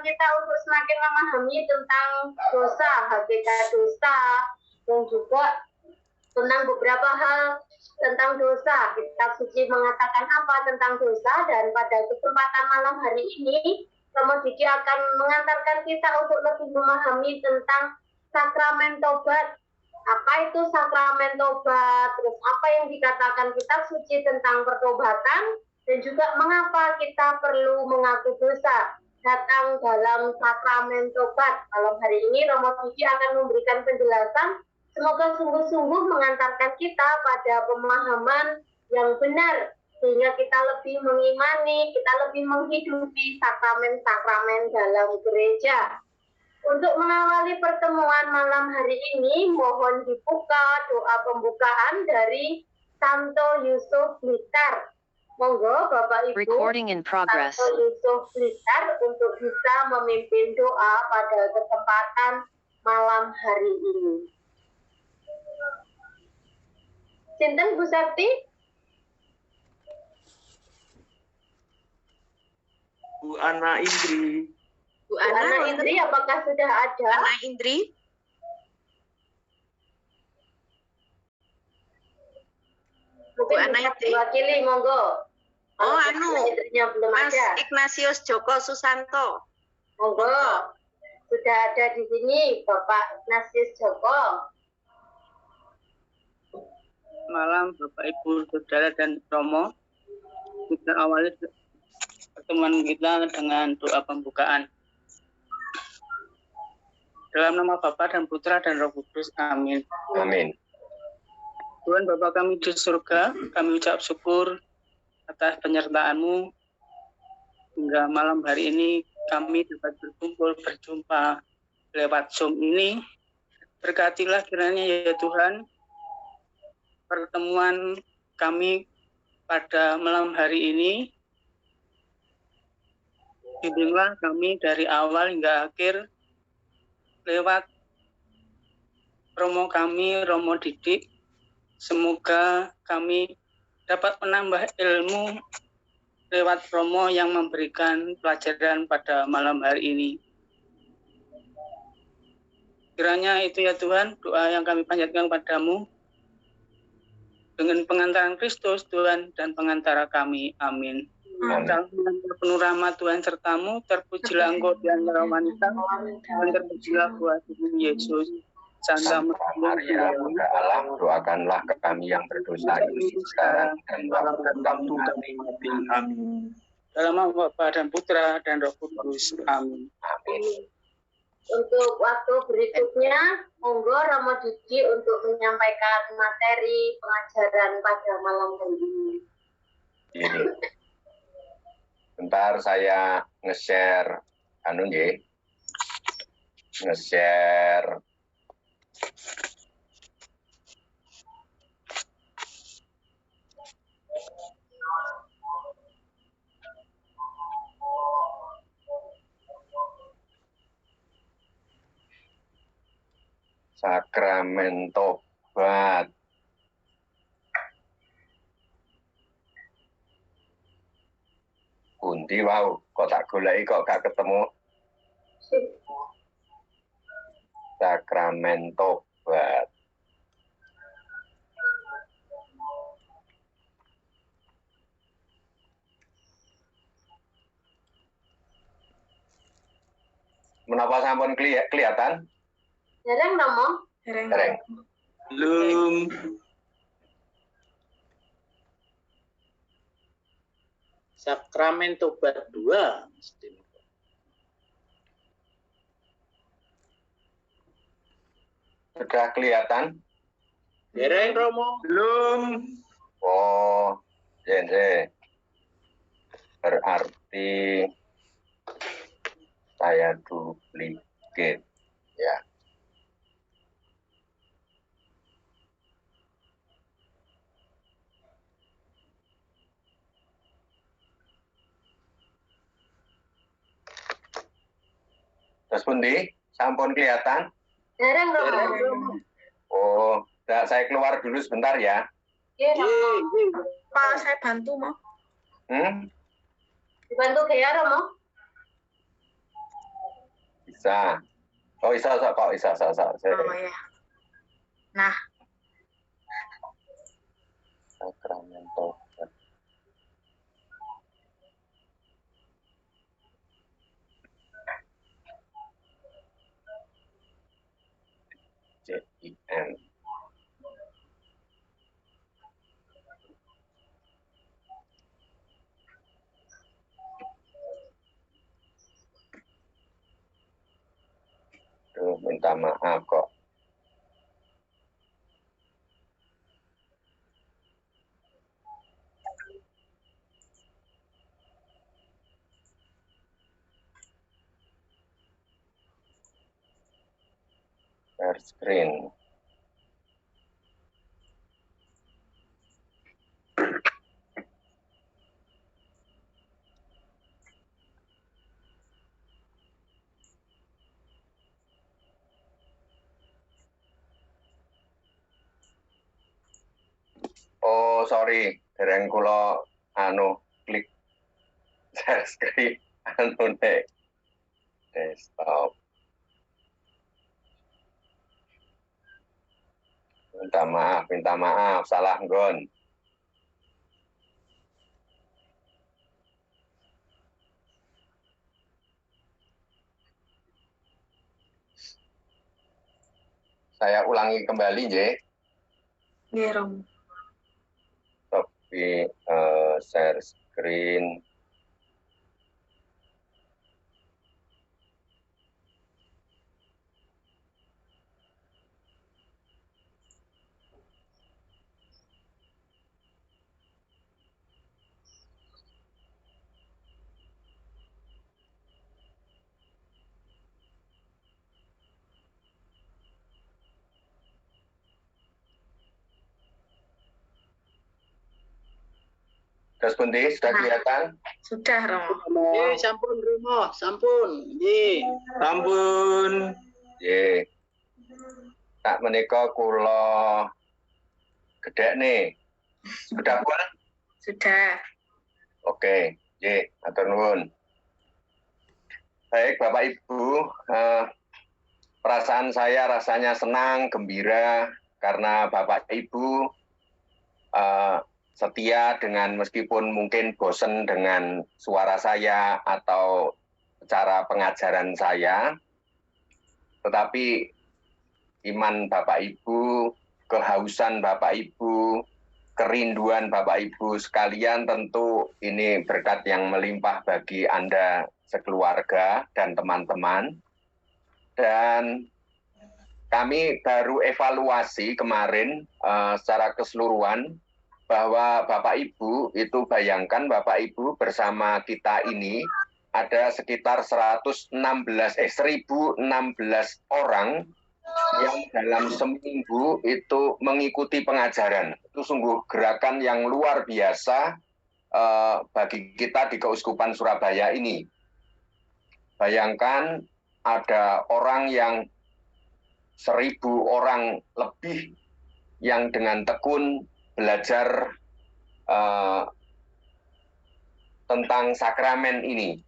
kita untuk semakin memahami tentang dosa, hakikat dosa, dan juga tentang beberapa hal tentang dosa. Kitab suci mengatakan apa tentang dosa, dan pada kesempatan malam hari ini Romo Diki akan mengantarkan kita untuk lebih memahami tentang sakramen tobat. Apa itu sakramen tobat, terus apa yang dikatakan kitab suci tentang pertobatan, dan juga mengapa kita perlu mengaku dosa datang dalam sakramen tobat. Malam hari ini Romo Diki akan memberikan penjelasan, semoga sungguh-sungguh mengantarkan kita pada pemahaman yang benar, sehingga kita lebih mengimani, kita lebih menghidupi sakramen-sakramen dalam gereja. Untuk mengawali pertemuan malam hari ini, mohon dibuka doa pembukaan dari Santo Yusuf Blitar. Monggo Bapak Ibu, Recording in progress. Santo Yusuf Blitar untuk bisa memimpin doa pada kesempatan malam hari ini. Sinten Bu Sakti? Bu Ana Indri. Bu Ana Indri, apakah sudah ada? Ana Indri. Mungkin Bu Ana bisa Indri. diwakili, monggo. Oh, Ana Indrinya belum Mas ada. Ignatius Joko Susanto. Monggo. Sudah ada di sini Bapak Ignatius Joko. Malam Bapak Ibu Saudara dan Romo. Kita awali pertemuan kita dengan doa pembukaan. Dalam nama Bapa dan Putra dan Roh Kudus. Amin. Amin. Tuhan Bapa kami di surga, kami ucap syukur atas penyertaan-Mu hingga malam hari ini kami dapat berjumpa lewat Zoom ini. Berkatilah kiranya ya Tuhan pertemuan kami pada malam hari ini. Bimbinglah kami dari awal hingga akhir lewat Romo kami, Romo Didik. Semoga kami dapat menambah ilmu lewat Romo yang memberikan pelajaran pada malam hari ini. Kiranya itu ya Tuhan, doa yang kami panjatkan kepadamu dengan pengantaran Kristus Tuhan dan pengantara kami. Amin. Dalam penuh rahmat Tuhan sertamu, terpujilah Engkau di antara wanita, dan terpujilah buah tubuh Yesus. Santa Maria, Bunda Allah, doakanlah kami yang berdosa ini sekarang dan waktu kami mati. Amin. Dalam nama Bapa dan Putra dan Roh Kudus. Amin. Amin. Untuk waktu berikutnya, monggo Romo Diki untuk menyampaikan materi pengajaran pada malam hari ini. Ini. Bentar saya nge-share nge-share sakramen tobat. Pundi wow, kok tak goleki kok gak ketemu. Sakramen tobat. Menapa sampun kelihatan? Dereng Romo? Dereng. Belum. Sakramen Tobat 2. Sudah kelihatan? Dereng Romo. Belum. Oh, jadi berarti saya duplicate ya. Terus pundi? Sampun kelihatan? Dereng Romo. Oh, saya keluar dulu sebentar ya. Iya Romo. Pak, saya bantu mau. Dibantu ya Romo? Bisa. Oh, bisa kok, bisa. Oh ya. Nah, Sakramen tobat. JIN. Duh, minta maaf kok. Share screen. Oh, sorry, dereng kula klik share screen nek desktop. Minta maaf, salah nggon. Saya ulangi kembali, nggih. nggih Romo. Tapi share screen. Terus pundi, sudah kelihatan? Sudah Romo. Sampun Romo, sampun. Nggih. Ampun. Nggih. Tak menika kula gedhek nih. Sudah pun? Sudah. Oke, nggih, matur nuwun. Baik, Bapak Ibu, perasaan saya rasanya senang, gembira karena Bapak Ibu setia dengan meskipun mungkin bosen dengan suara saya atau cara pengajaran saya, tetapi iman Bapak Ibu, kehausan Bapak Ibu, kerinduan Bapak Ibu sekalian tentu ini berkat yang melimpah bagi Anda sekeluarga dan teman-teman. Dan kami baru evaluasi kemarin secara keseluruhan bahwa Bapak Ibu itu bayangkan Bapak Ibu bersama kita ini ada sekitar 1016 orang yang dalam seminggu itu mengikuti pengajaran. Itu sungguh gerakan yang luar biasa bagi kita di Keuskupan Surabaya ini. Bayangkan ada orang yang 1000 orang lebih yang dengan tekun belajar tentang sakramen ini.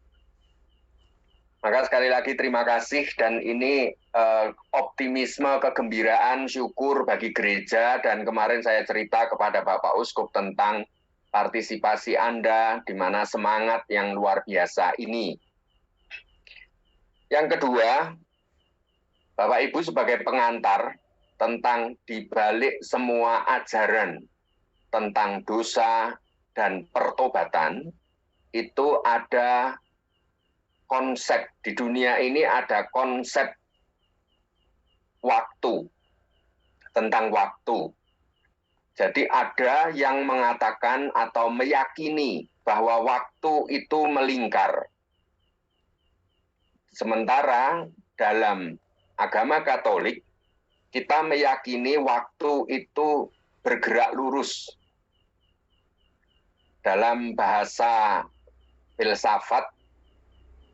Maka sekali lagi terima kasih, dan ini optimisme, kegembiraan, syukur bagi gereja. Dan kemarin saya cerita kepada Bapak Uskup tentang partisipasi Anda, di mana semangat yang luar biasa ini. Yang kedua, Bapak Ibu sebagai pengantar tentang dibalik semua ajaran tentang dosa dan pertobatan, itu ada konsep di dunia ini, ada konsep waktu, tentang waktu. Jadi ada yang mengatakan atau meyakini bahwa waktu itu melingkar. Sementara dalam agama Katolik, kita meyakini waktu itu bergerak lurus. Dalam bahasa filsafat,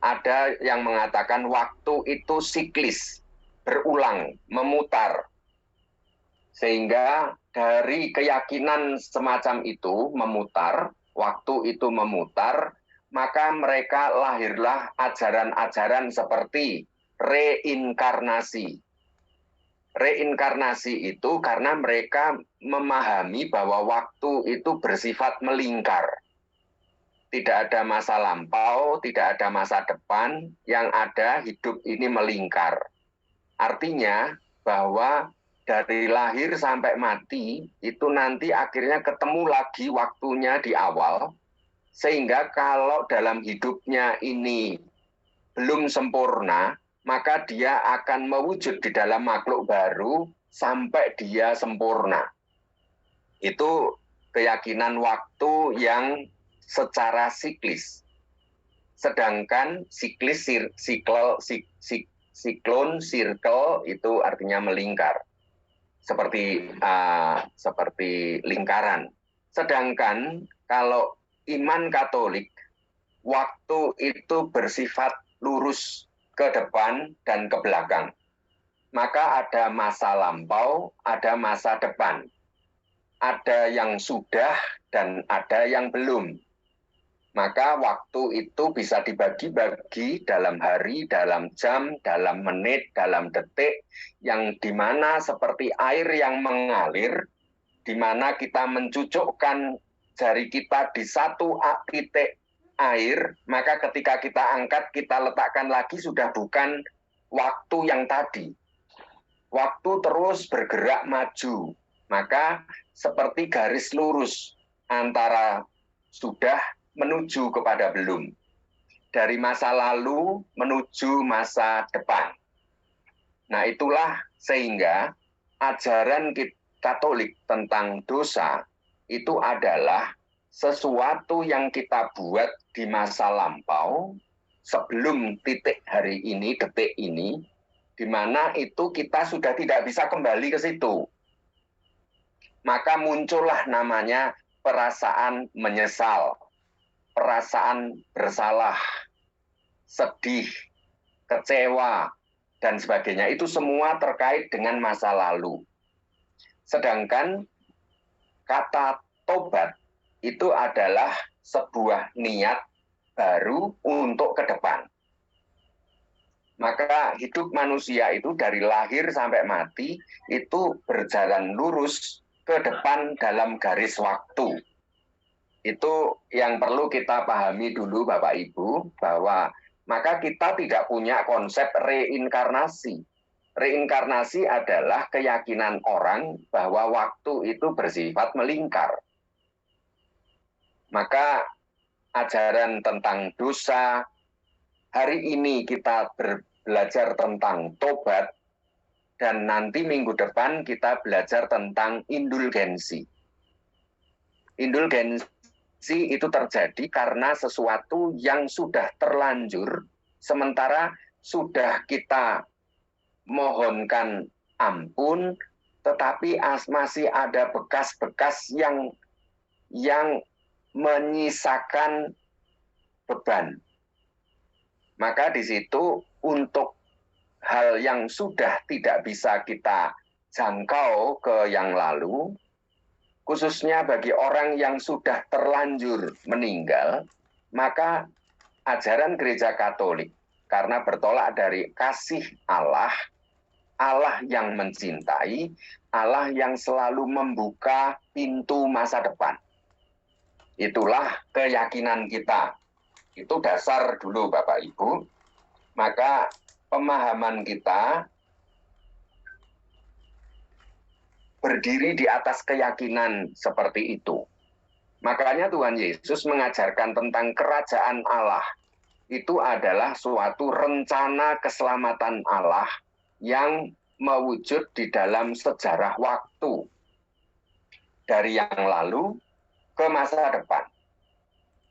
ada yang mengatakan waktu itu siklis, berulang, memutar. Sehingga dari keyakinan semacam itu, memutar, waktu itu memutar, maka mereka lahirlah ajaran-ajaran seperti reinkarnasi. Reinkarnasi itu karena mereka memahami bahwa waktu itu bersifat melingkar. Tidak ada masa lampau, tidak ada masa depan, yang ada hidup ini melingkar. Artinya bahwa dari lahir sampai mati itu nanti akhirnya ketemu lagi waktunya di awal, sehingga kalau dalam hidupnya ini belum sempurna, maka dia akan mewujud di dalam makhluk baru sampai dia sempurna. Itu keyakinan waktu yang secara siklis. Sedangkan siklis, siklon, circle itu artinya melingkar. Seperti lingkaran. Sedangkan kalau iman Katolik, waktu itu bersifat lurus ke depan dan ke belakang. Maka ada masa lampau, ada masa depan. Ada yang sudah dan ada yang belum. Maka waktu itu bisa dibagi-bagi dalam hari, dalam jam, dalam menit, dalam detik, yang dimana seperti air yang mengalir, dimana kita mencucukkan jari kita di satu titik air, maka ketika kita angkat, kita letakkan lagi sudah bukan waktu yang tadi. Waktu terus bergerak maju, maka seperti garis lurus antara sudah menuju kepada belum. Dari masa lalu menuju masa depan. Nah, itulah sehingga ajaran Katolik tentang dosa itu adalah sesuatu yang kita buat di masa lampau sebelum titik hari ini, detik ini, di mana itu kita sudah tidak bisa kembali ke situ. Maka muncullah namanya perasaan menyesal, perasaan bersalah, sedih, kecewa, dan sebagainya. Itu semua terkait dengan masa lalu. Sedangkan kata tobat itu adalah sebuah niat baru untuk ke depan. Maka hidup manusia itu dari lahir sampai mati itu berjalan lurus ke depan dalam garis waktu. Itu yang perlu kita pahami dulu Bapak Ibu, bahwa maka kita tidak punya konsep reinkarnasi. Reinkarnasi adalah keyakinan orang bahwa waktu itu bersifat melingkar. Maka ajaran tentang dosa, hari ini kita belajar tentang tobat, dan nanti minggu depan kita belajar tentang indulgensi. Indulgensi itu terjadi karena sesuatu yang sudah terlanjur, sementara sudah kita mohonkan ampun, tetapi masih ada bekas-bekas yang menyisakan beban. Maka di situ untuk hal yang sudah tidak bisa kita jangkau ke yang lalu, khususnya bagi orang yang sudah terlanjur meninggal, maka ajaran Gereja Katolik karena bertolak dari kasih Allah, Allah yang mencintai, Allah yang selalu membuka pintu masa depan. Itulah keyakinan kita. Itu dasar dulu Bapak Ibu. Maka pemahaman kita berdiri di atas keyakinan seperti itu. Makanya Tuhan Yesus mengajarkan tentang kerajaan Allah. Itu adalah suatu rencana keselamatan Allah yang mewujud di dalam sejarah waktu. Dari yang lalu ke masa depan.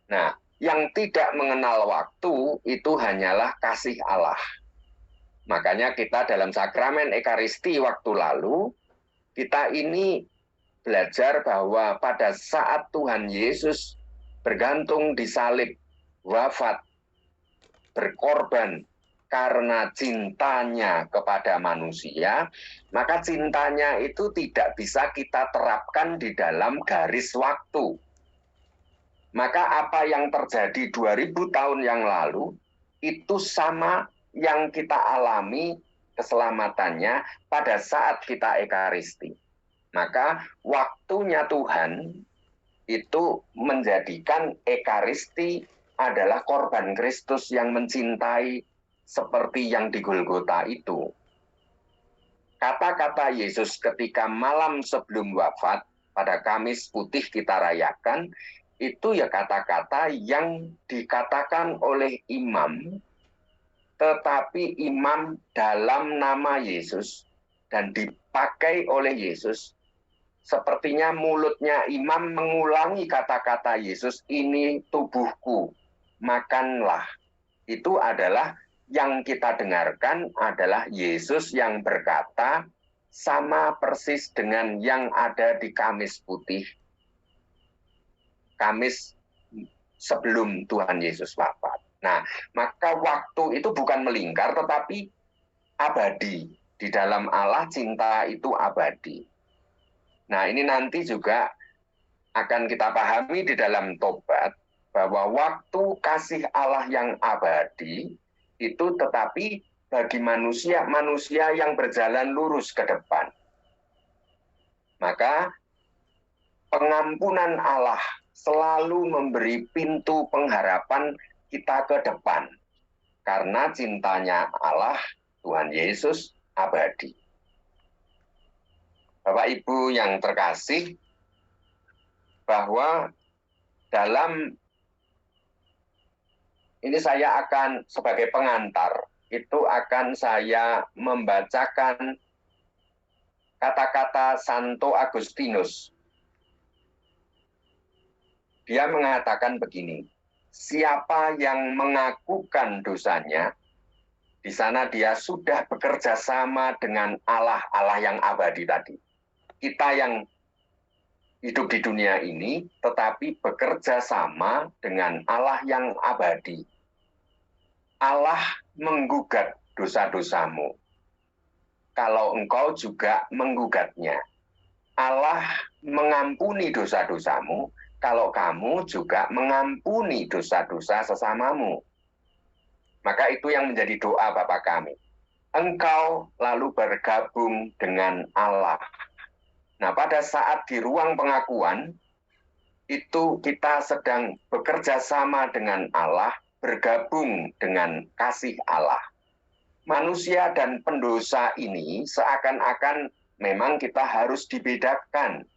Nah, yang tidak mengenal waktu itu hanyalah kasih Allah. Makanya kita dalam sakramen Ekaristi waktu lalu, kita ini belajar bahwa pada saat Tuhan Yesus bergantung di salib, wafat, berkorban karena cintanya kepada manusia, maka cintanya itu tidak bisa kita terapkan di dalam garis waktu. Maka apa yang terjadi 2000 tahun yang lalu, itu sama yang kita alami keselamatannya pada saat kita ekaristi. Maka waktunya Tuhan itu menjadikan ekaristi adalah korban Kristus yang mencintai seperti yang di Golgota itu. Kata-kata Yesus ketika malam sebelum wafat, pada Kamis Putih kita rayakan, itu ya kata-kata yang dikatakan oleh imam, tetapi imam dalam nama Yesus dan dipakai oleh Yesus. Sepertinya mulutnya imam mengulangi kata-kata Yesus, ini tubuhku, makanlah. Itu adalah yang kita dengarkan adalah Yesus yang berkata sama persis dengan yang ada di Kamis Putih. Kamis sebelum Tuhan Yesus wafat. Nah, maka waktu itu bukan melingkar tetapi abadi. Di dalam Allah cinta itu abadi. Nah, ini nanti juga akan kita pahami di dalam tobat bahwa waktu kasih Allah yang abadi itu tetapi bagi manusia yang berjalan lurus ke depan. Maka pengampunan Allah selalu memberi pintu pengharapan kita ke depan. Karena cintanya Allah, Tuhan Yesus, abadi. Bapak Ibu yang terkasih, bahwa dalam ini saya akan sebagai pengantar, itu akan saya membacakan kata-kata Santo Agustinus. Dia mengatakan begini, siapa yang mengakukan dosanya, di sana dia sudah bekerja sama dengan Allah yang abadi tadi. Kita yang hidup di dunia ini, tetapi bekerja sama dengan Allah yang abadi. Allah menggugat dosa-dosamu. Kalau engkau juga menggugatnya. Allah mengampuni dosa-dosamu, kalau kamu juga mengampuni dosa-dosa sesamamu. Maka itu yang menjadi doa Bapa kami. Engkau lalu bergabung dengan Allah. Nah, pada saat di ruang pengakuan, itu kita sedang bekerja sama dengan Allah, bergabung dengan kasih Allah. Manusia dan pendosa ini seakan-akan memang kita harus dibedakan.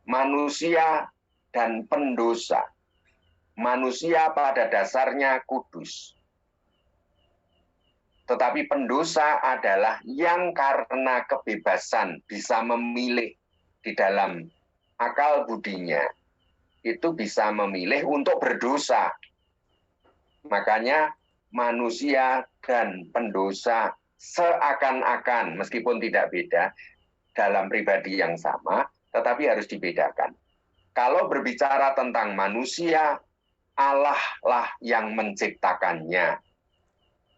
Manusia dan pendosa. Manusia pada dasarnya kudus. Tetapi pendosa adalah yang karena kebebasan bisa memilih di dalam akal budinya. Itu bisa memilih untuk berdosa. Makanya manusia dan pendosa seakan-akan, meskipun tidak beda, dalam pribadi yang sama, tetapi harus dibedakan. Kalau berbicara tentang manusia, Allah lah yang menciptakannya.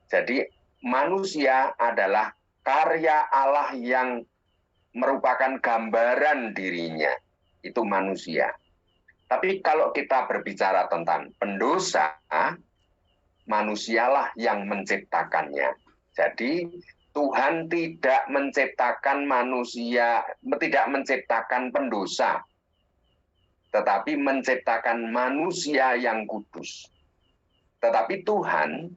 Jadi manusia adalah karya Allah yang merupakan gambaran dirinya. Itu manusia. Tapi kalau kita berbicara tentang pendosa, manusialah yang menciptakannya. Jadi Tuhan tidak menciptakan manusia, tidak menciptakan pendosa, tetapi menciptakan manusia yang kudus. Tetapi Tuhan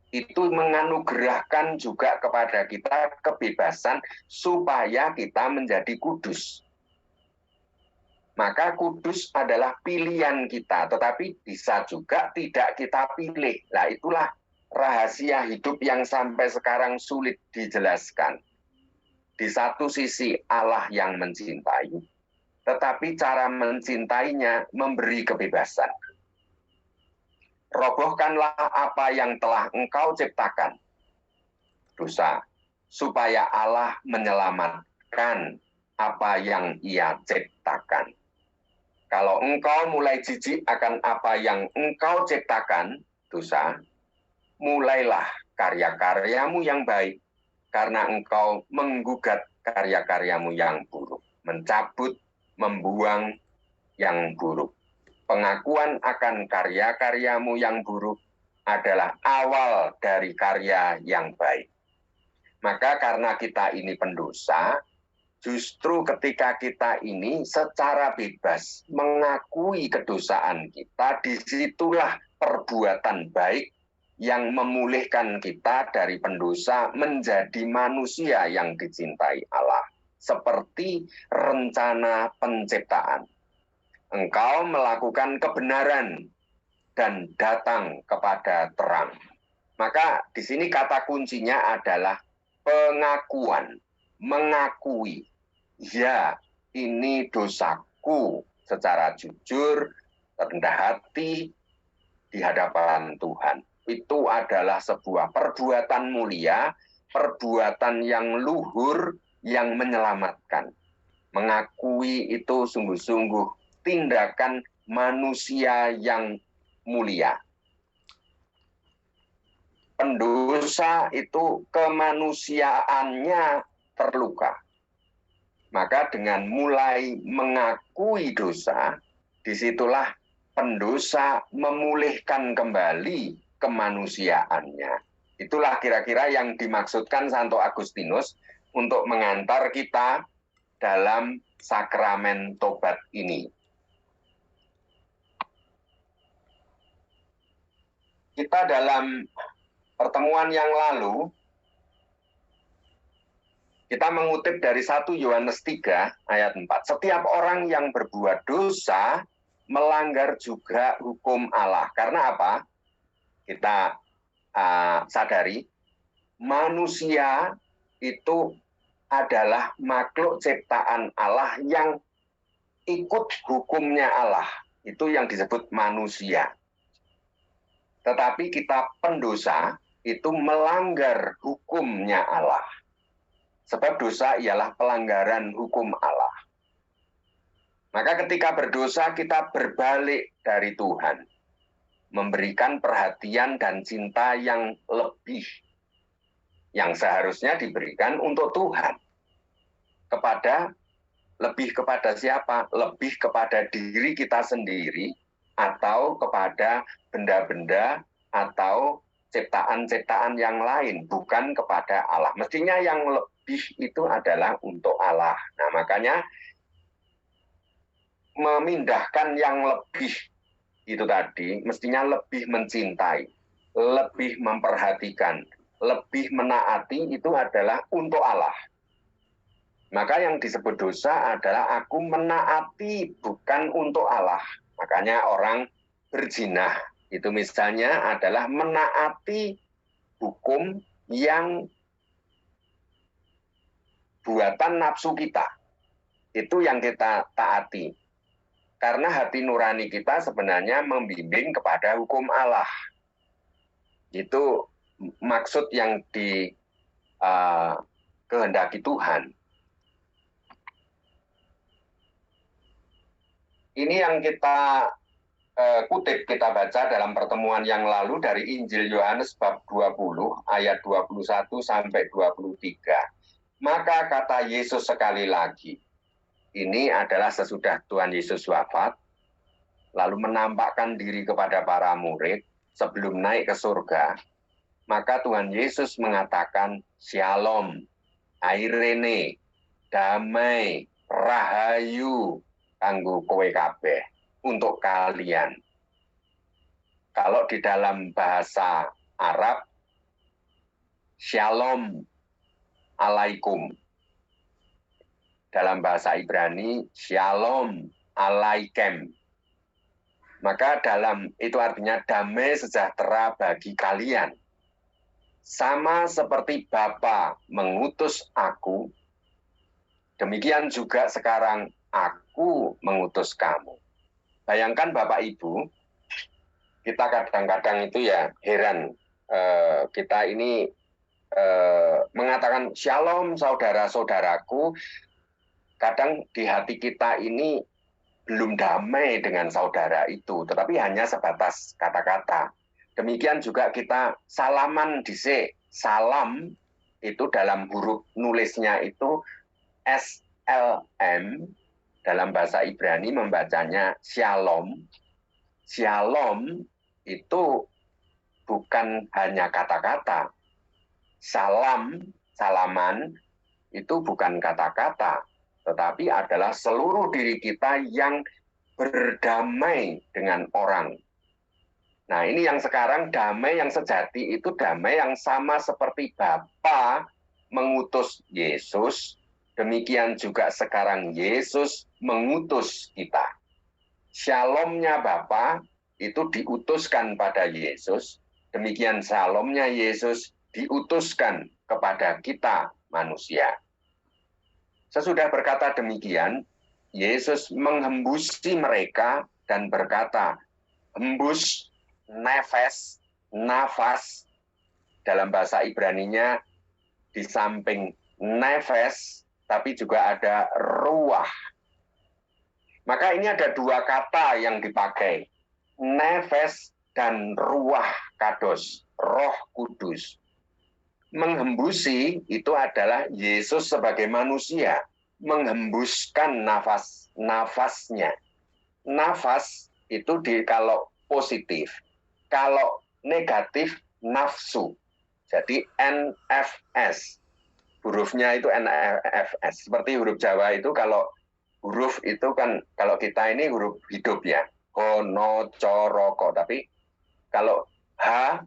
itu menganugerahkan juga kepada kita kebebasan supaya kita menjadi kudus. Maka kudus adalah pilihan kita, tetapi bisa juga tidak kita pilih. Nah, itulah rahasia hidup yang sampai sekarang sulit dijelaskan. Di satu sisi Allah yang mencintai, tetapi cara mencintainya memberi kebebasan. Robohkanlah apa yang telah engkau ciptakan, dosa, supaya Allah menyelamatkan apa yang Ia ciptakan. Kalau engkau mulai jijik akan apa yang engkau ciptakan, dosa, mulailah karya-karyamu yang baik, karena engkau menggugat karya-karyamu yang buruk, mencabut, membuang yang buruk. Pengakuan akan karya-karyamu yang buruk adalah awal dari karya yang baik. Maka karena kita ini pendosa, justru ketika kita ini secara bebas mengakui kedosaan kita, disitulah perbuatan baik yang memulihkan kita dari pendosa menjadi manusia yang dicintai Allah. Seperti rencana penciptaan. Engkau melakukan kebenaran dan datang kepada terang. Maka di sini kata kuncinya adalah pengakuan, mengakui, ya ini dosaku secara jujur, rendah hati di hadapan Tuhan. Itu adalah sebuah perbuatan mulia, perbuatan yang luhur, yang menyelamatkan. Mengakui itu sungguh-sungguh tindakan manusia yang mulia. Pendosa itu kemanusiaannya terluka. Maka dengan mulai mengakui dosa, disitulah pendosa memulihkan kembali kemanusiaannya. Itulah kira-kira yang dimaksudkan Santo Agustinus untuk mengantar kita dalam sakramen tobat ini. Kita dalam pertemuan yang lalu, kita mengutip dari 1 Yohanes 3 ayat 4. Setiap orang yang berbuat dosa melanggar juga hukum Allah. Karena apa? Kita sadari, manusia itu adalah makhluk ciptaan Allah yang ikut hukumnya Allah. Itu yang disebut manusia. Tetapi kita pendosa itu melanggar hukumnya Allah. Sebab dosa ialah pelanggaran hukum Allah. Maka ketika berdosa kita berbalik dari Tuhan. Memberikan perhatian dan cinta yang lebih. Yang seharusnya diberikan untuk Tuhan. Lebih kepada siapa? Lebih kepada diri kita sendiri atau kepada benda-benda atau ciptaan-ciptaan yang lain, bukan kepada Allah. Mestinya yang lebih itu adalah untuk Allah. Nah, makanya memindahkan yang lebih itu tadi, mestinya lebih mencintai, lebih memperhatikan, lebih menaati itu adalah untuk Allah. Maka yang disebut dosa adalah aku menaati bukan untuk Allah. Makanya orang berzina itu misalnya adalah menaati hukum yang buatan nafsu kita. Itu yang kita taati. Karena hati nurani kita sebenarnya membimbing kepada hukum Allah. Itu maksud yang dikehendaki Tuhan. Ini yang kita kutip, kita baca dalam pertemuan yang lalu dari Injil Yohanes bab 20 ayat 21 sampai 23. Maka kata Yesus sekali lagi, ini adalah sesudah Tuhan Yesus wafat, lalu menampakkan diri kepada para murid sebelum naik ke surga. Maka Tuhan Yesus mengatakan, Shalom, Airene, damai, rahayu, kanggo kowe kabeh, untuk kalian. Kalau di dalam bahasa Arab, Shalom alaikum. Dalam bahasa Ibrani, Shalom alaikem. Maka itu artinya damai sejahtera bagi kalian. Sama seperti Bapa mengutus aku, demikian juga sekarang aku mengutus kamu. Bayangkan Bapak Ibu, kita kadang-kadang itu ya heran. Kita ini mengatakan shalom saudara-saudaraku, kadang di hati kita ini belum damai dengan saudara itu, tetapi hanya sebatas kata-kata. Demikian juga kita salaman dhisik, salam itu dalam huruf nulisnya itu SLM, dalam bahasa Ibrani membacanya shalom. Shalom itu bukan hanya kata-kata. Salaman itu bukan kata-kata, tetapi adalah seluruh diri kita yang berdamai dengan orang. Nah, ini yang sekarang damai yang sejati itu damai yang sama seperti Bapa mengutus Yesus, demikian juga sekarang Yesus mengutus kita. Shalomnya Bapa itu diutuskan pada Yesus, demikian shalomnya Yesus diutuskan kepada kita manusia. Sesudah berkata demikian, Yesus menghembusi mereka dan berkata, hembus, nafas, dalam bahasa Ibraninya di samping nefes, tapi juga ada ruah. Maka ini ada dua kata yang dipakai, nefes dan ruah kados, roh kudus. Menghembusi itu adalah Yesus sebagai manusia, menghembuskan nafasnya. Nafas itu kalau positif, kalau negatif nafsu. Jadi NFS, hurufnya itu NFS. Seperti huruf Jawa itu kalau huruf itu kan kalau kita ini huruf hidup ya, hono, coroko. Tapi kalau H,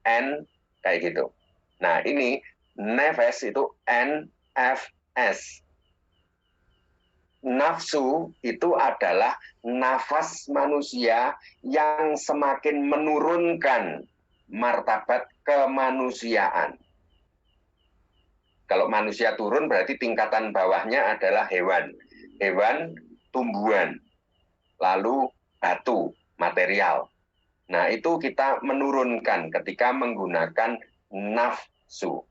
N kayak gitu. Nah ini nefes itu NFS. Nafsu itu adalah nafas manusia yang semakin menurunkan martabat kemanusiaan. Kalau manusia turun berarti tingkatan bawahnya adalah hewan. Hewan, tumbuhan. Lalu batu, material. Nah itu kita menurunkan ketika menggunakan nafsu.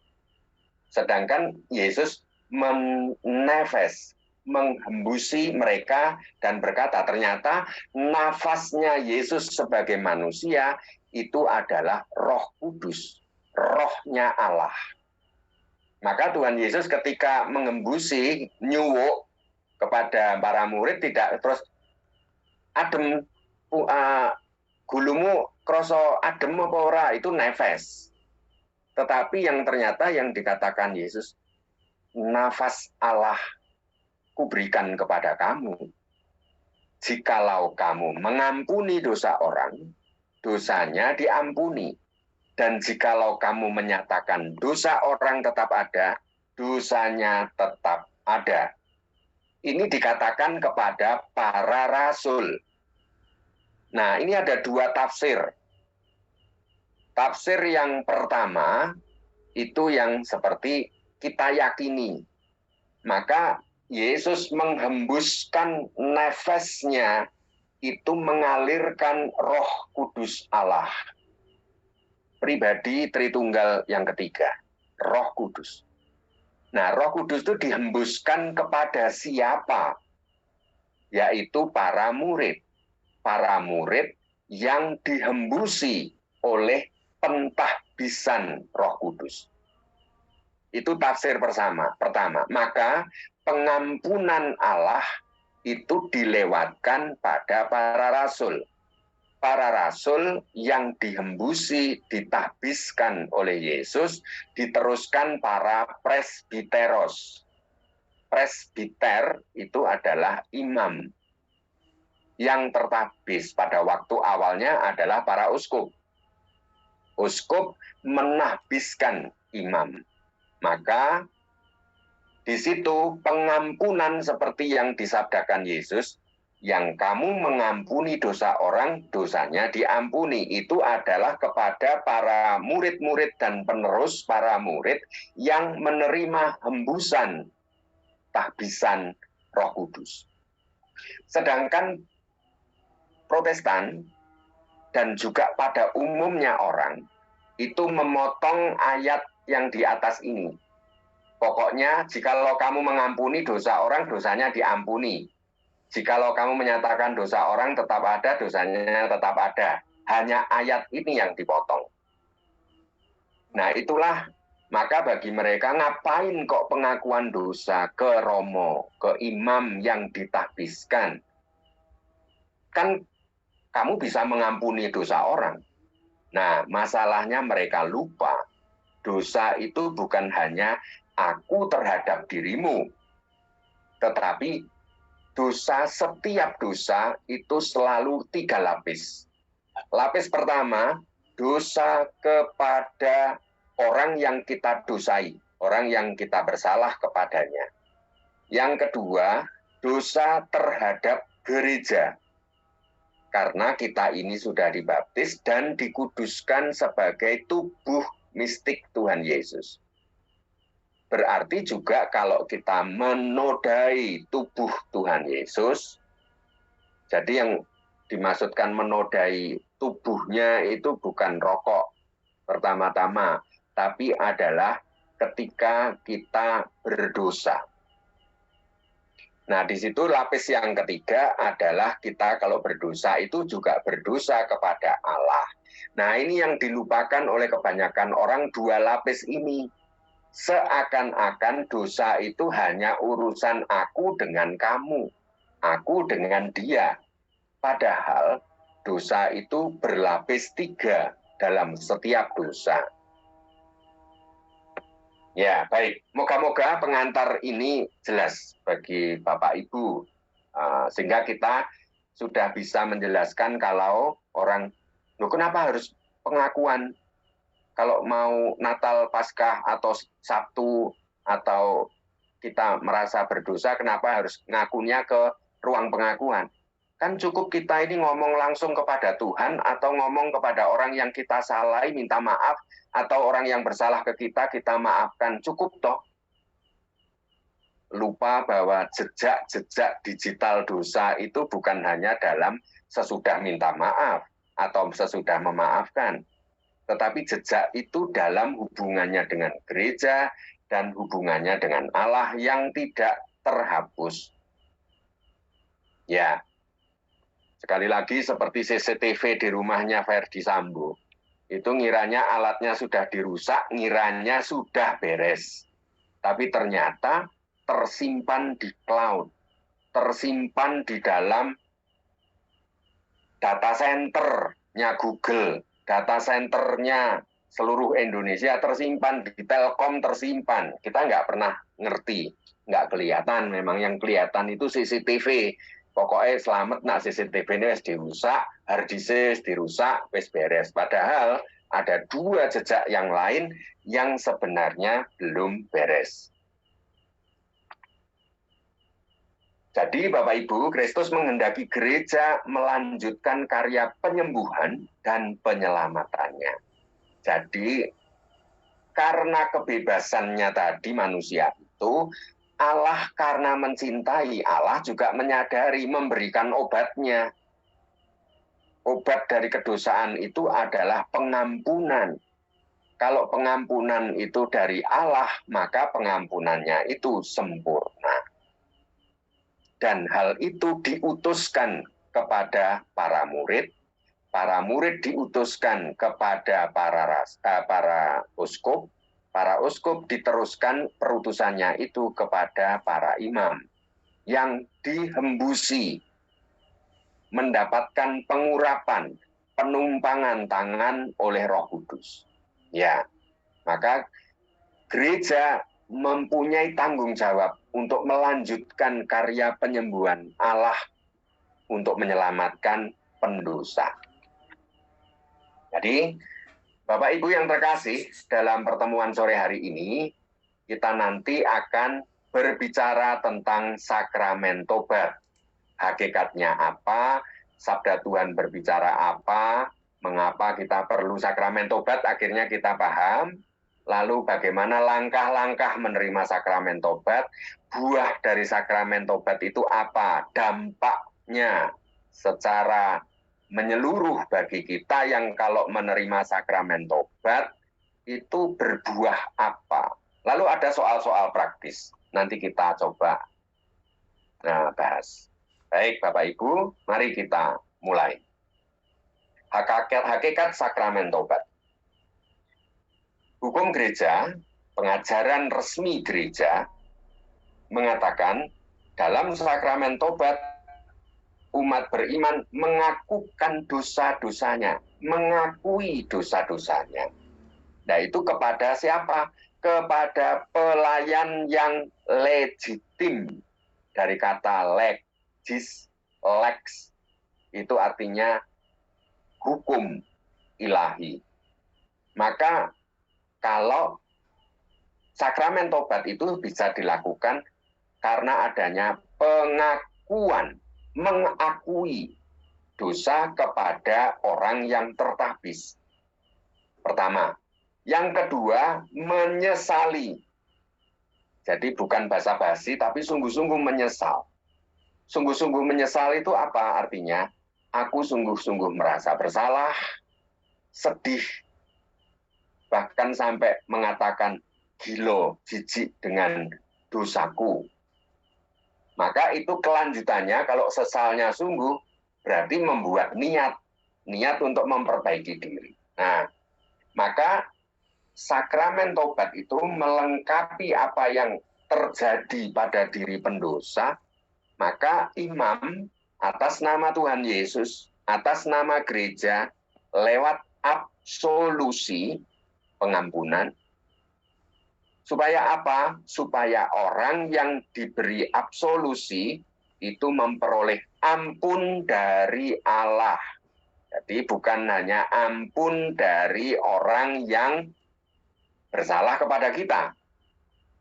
Sedangkan Yesus menefes, menghembusi mereka dan berkata ternyata nafasnya Yesus sebagai manusia itu adalah Roh Kudus, rohnya Allah. Maka Tuhan Yesus ketika mengembusi nyuwuk kepada para murid tidak terus adem, gulumu kroso adem apa ora, itu nefes. Tetapi yang ternyata yang dikatakan Yesus, nafas Allah kuberikan kepada kamu. Jikalau kamu mengampuni dosa orang, dosanya diampuni. Dan jikalau kamu menyatakan dosa orang tetap ada, dosanya tetap ada. Ini dikatakan kepada para rasul. Nah, ini ada dua tafsir. Tafsir yang pertama, itu yang seperti kita yakini. Maka Yesus menghembuskan nefesnya, itu mengalirkan Roh Kudus Allah. Pribadi Tritunggal yang ketiga, Roh Kudus. Nah, Roh Kudus itu dihembuskan kepada siapa? Yaitu para murid. Para murid yang dihembusi oleh pentahbisan Roh Kudus. Itu tafsir pertama. Maka pengampunan Allah itu dilewatkan pada para rasul. Para rasul yang dihembusi, ditahbiskan oleh Yesus, diteruskan para presbiteros. Presbiter itu adalah imam. Yang tertahbis pada waktu awalnya adalah para uskup. Uskup menahbiskan imam. Maka di situ pengampunan seperti yang disabdakan Yesus, yang kamu mengampuni dosa orang, dosanya diampuni. Itu adalah kepada para murid-murid dan penerus para murid yang menerima hembusan tahbisan Roh Kudus. Sedangkan Protestan dan juga pada umumnya orang itu memotong ayat yang di atas ini. Pokoknya jikalau kamu mengampuni dosa orang, dosanya diampuni. Jikalau kamu menyatakan dosa orang tetap ada, dosanya tetap ada. Hanya ayat ini yang dipotong. Nah itulah, maka bagi mereka ngapain kok pengakuan dosa ke romo, ke imam yang ditahbiskan. Kan kamu bisa mengampuni dosa orang. Nah, masalahnya mereka lupa. Dosa itu bukan hanya aku terhadap dirimu, tetapi setiap dosa itu selalu 3 lapis. Lapis pertama, dosa kepada orang yang kita dosai, orang yang kita bersalah kepadanya. Yang kedua, dosa terhadap gereja. Karena kita ini sudah dibaptis dan dikuduskan sebagai tubuh mistik Tuhan Yesus. Berarti juga kalau kita menodai tubuh Tuhan Yesus, jadi yang dimaksudkan menodai tubuhnya itu bukan rokok pertama-tama, tapi adalah ketika kita berdosa. Nah, di situ lapis yang ketiga adalah kita kalau berdosa itu juga berdosa kepada Allah. Nah, ini yang dilupakan oleh kebanyakan orang, 2 lapis ini. Seakan-akan dosa itu hanya urusan aku dengan kamu, aku dengan dia. Padahal dosa itu berlapis 3 dalam setiap dosa. Ya, baik. Moga-moga pengantar ini jelas bagi Bapak Ibu. Sehingga kita sudah bisa menjelaskan kalau orang, loh kenapa harus pengakuan? Kalau mau Natal, Paskah, atau Sabtu, atau kita merasa berdosa, kenapa harus ngakunya ke ruang pengakuan? Kan cukup kita ini ngomong langsung kepada Tuhan, atau ngomong kepada orang yang kita salahi, minta maaf, atau orang yang bersalah ke kita, kita maafkan. Cukup toh. Lupa bahwa jejak-jejak digital dosa itu bukan hanya dalam sesudah minta maaf, atau sesudah memaafkan. Tetapi jejak itu dalam hubungannya dengan gereja, dan hubungannya dengan Allah yang tidak terhapus. Ya, sekali lagi seperti CCTV di rumahnya Verdi Sambo. Itu ngiranya alatnya sudah dirusak, ngiranya sudah beres. Tapi ternyata tersimpan di cloud, tersimpan di dalam data centernya Google, data centernya seluruh Indonesia tersimpan, di Telkom tersimpan. Kita nggak pernah ngerti, nggak kelihatan. Memang yang kelihatan itu CCTV. Pokoknya selamat nak CCTV ini wis dirusak, hard disk dirusak, wis beres. Padahal ada 2 jejak yang lain yang sebenarnya belum beres. Jadi Bapak Ibu, Kristus menghendaki gereja melanjutkan karya penyembuhan dan penyelamatannya. Jadi karena kebebasannya tadi manusia itu, Allah karena mencintai, Allah juga menyadari memberikan obatnya. Obat dari kedosaan itu adalah pengampunan. Kalau pengampunan itu dari Allah, maka pengampunannya itu sempurna. Dan hal itu diutuskan kepada para murid diutuskan kepada para uskup, para uskup diteruskan perutusannya itu kepada para imam yang dihembusi mendapatkan pengurapan, penumpangan tangan oleh Roh Kudus. Ya, maka gereja mempunyai tanggung jawab untuk melanjutkan karya penyembuhan Allah untuk menyelamatkan pendosa. Jadi, Bapak Ibu yang terkasih, dalam pertemuan sore hari ini, kita nanti akan berbicara tentang sakramen tobat. Hakikatnya apa, sabda Tuhan berbicara apa, mengapa kita perlu sakramen tobat, akhirnya kita paham. Lalu bagaimana langkah-langkah menerima sakramen tobat, buah dari sakramen tobat itu apa, dampaknya secara menyeluruh bagi kita yang kalau menerima sakramen tobat itu berbuah apa. Lalu ada soal-soal praktis. Nanti kita coba bahas. Baik Bapak Ibu, mari kita mulai. Hakikat sakramen tobat. Hukum gereja, pengajaran resmi gereja, mengatakan dalam sakramen tobat umat beriman mengakukan dosa-dosanya, mengakui dosa-dosanya. Nah, itu kepada siapa? Kepada pelayan yang legitim. Dari kata legis, lex, itu artinya hukum ilahi. Maka kalau sakramen tobat itu bisa dilakukan karena adanya pengakuan, mengakui dosa kepada orang yang tertabis. Pertama. Yang kedua, menyesali. Jadi bukan basa-basi, tapi sungguh-sungguh menyesal. Sungguh-sungguh menyesal itu apa artinya? Aku sungguh-sungguh merasa bersalah, sedih, bahkan sampai mengatakan gila, jijik dengan dosaku. Maka itu kelanjutannya, kalau sesalnya sungguh, berarti membuat niat untuk memperbaiki diri. Nah, maka sakramen tobat itu melengkapi apa yang terjadi pada diri pendosa, maka imam atas nama Tuhan Yesus, atas nama gereja, lewat absolusi pengampunan, supaya apa? Supaya orang yang diberi absolusi itu memperoleh ampun dari Allah. Jadi bukan hanya ampun dari orang yang bersalah kepada kita,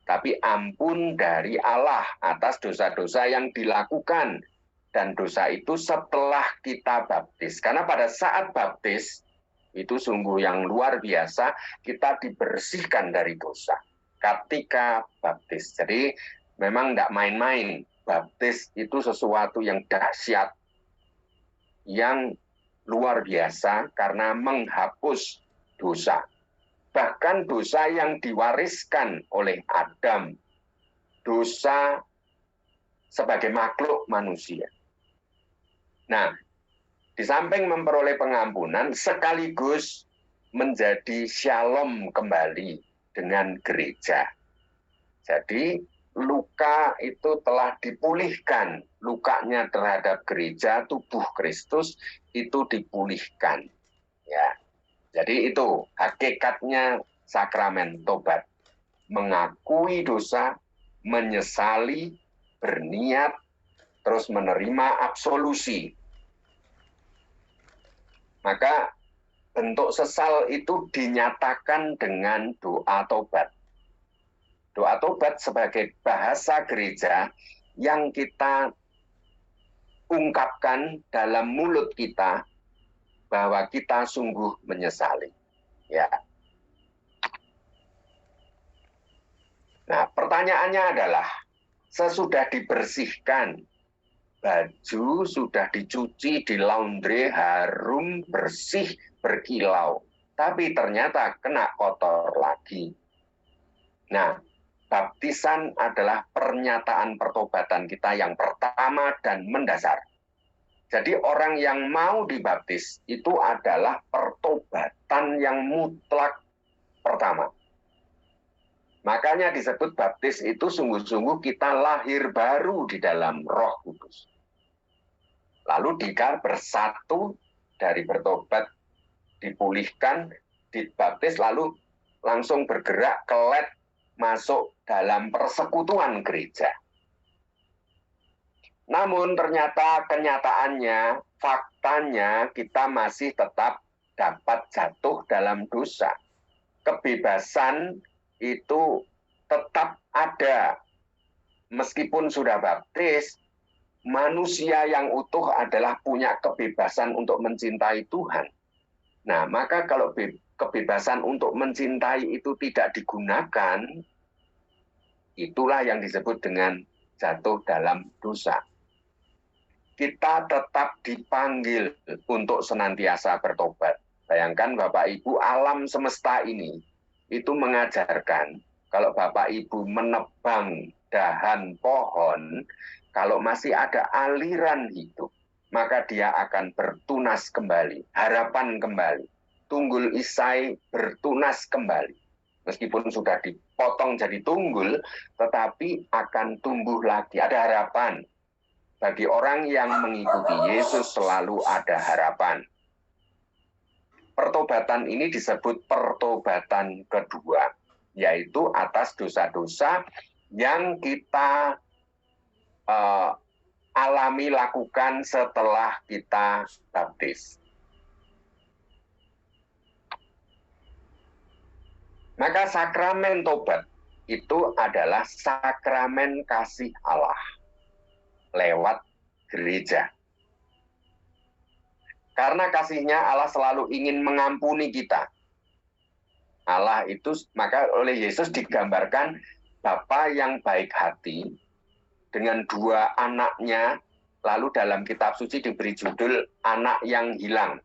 tapi ampun dari Allah atas dosa-dosa yang dilakukan, dan dosa itu setelah kita baptis. Karena pada saat baptis itu sungguh yang luar biasa, kita dibersihkan dari dosa ketika baptis. Jadi memang tidak main-main, baptis itu sesuatu yang dahsyat, yang luar biasa karena menghapus dosa. Bahkan dosa yang diwariskan oleh Adam, dosa sebagai makhluk manusia. Nah, di samping memperoleh pengampunan, sekaligus menjadi shalom kembali dengan gereja. Jadi, luka itu telah dipulihkan. Lukanya terhadap gereja, tubuh Kristus, itu dipulihkan. Ya. Jadi itu hakikatnya sakramen tobat. Mengakui dosa, menyesali, berniat, terus menerima absolusi. Maka bentuk sesal itu dinyatakan dengan doa tobat. Doa tobat sebagai bahasa gereja yang kita ungkapkan dalam mulut kita, bahwa kita sungguh menyesali. Ya. Nah, pertanyaannya adalah, sesudah dibersihkan, baju sudah dicuci, di laundry, harum, bersih, berkilau, tapi ternyata kena kotor lagi. Nah, baptisan adalah pernyataan pertobatan kita yang pertama dan mendasar. Jadi orang yang mau dibaptis itu adalah pertobatan yang mutlak pertama. Makanya disebut baptis itu sungguh-sungguh kita lahir baru di dalam Roh Kudus. Lalu jika bersatu dari bertobat, dipulihkan, dibaptis, lalu langsung bergerak kelet masuk dalam persekutuan gereja. Namun ternyata kenyataannya, faktanya kita masih tetap dapat jatuh dalam dosa. Kebebasan itu tetap ada. Meskipun sudah baptis, manusia yang utuh adalah punya kebebasan untuk mencintai Tuhan. Nah, maka kalau kebebasan untuk mencintai itu tidak digunakan, itulah yang disebut dengan jatuh dalam dosa. Kita tetap dipanggil untuk senantiasa bertobat. Bayangkan Bapak Ibu, alam semesta ini itu mengajarkan kalau Bapak Ibu menebang dahan pohon, kalau masih ada aliran hidup, maka dia akan bertunas kembali, harapan kembali. Tunggul isai bertunas kembali. Meskipun sudah dipotong jadi tunggul, tetapi akan tumbuh lagi, ada harapan. bagi orang yang mengikuti Yesus selalu ada harapan. Pertobatan ini disebut pertobatan kedua, yaitu atas dosa-dosa yang kita alami lakukan setelah kita baptis. Maka sakramen tobat itu adalah sakramen kasih Allah lewat gereja. Karena kasihnya Allah selalu ingin mengampuni kita. Allah itu, maka oleh Yesus digambarkan Bapa yang baik hati dengan dua anaknya, lalu dalam kitab suci diberi judul anak yang hilang.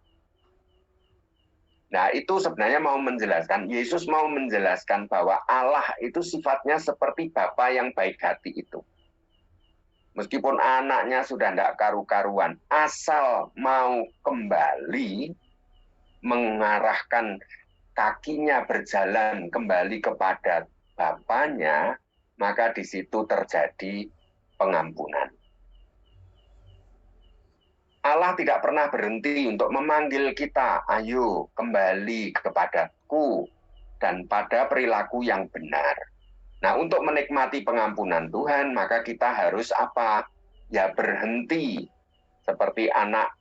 Nah, itu sebenarnya mau menjelaskan, Yesus mau menjelaskan bahwa Allah itu sifatnya seperti Bapa yang baik hati itu. Meskipun anaknya sudah tidak karu-karuan, asal mau kembali mengarahkan kakinya berjalan kembali kepada Bapanya, maka di situ terjadi pengampunan. Allah tidak pernah berhenti untuk memanggil kita, ayo kembali kepadaku dan pada perilaku yang benar. Nah, untuk menikmati pengampunan Tuhan, maka kita harus apa? Ya berhenti seperti anak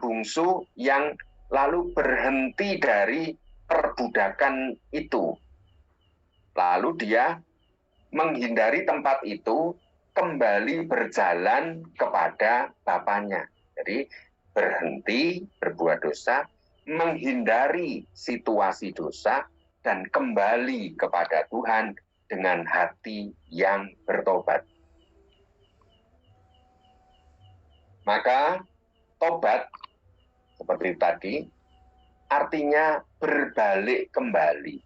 bungsu yang lalu berhenti dari perbudakan itu. Lalu dia menghindari tempat itu, kembali berjalan kepada Bapanya. Jadi berhenti berbuat dosa, menghindari situasi dosa, dan kembali kepada Tuhan dengan hati yang bertobat. Maka tobat, seperti tadi, artinya berbalik kembali.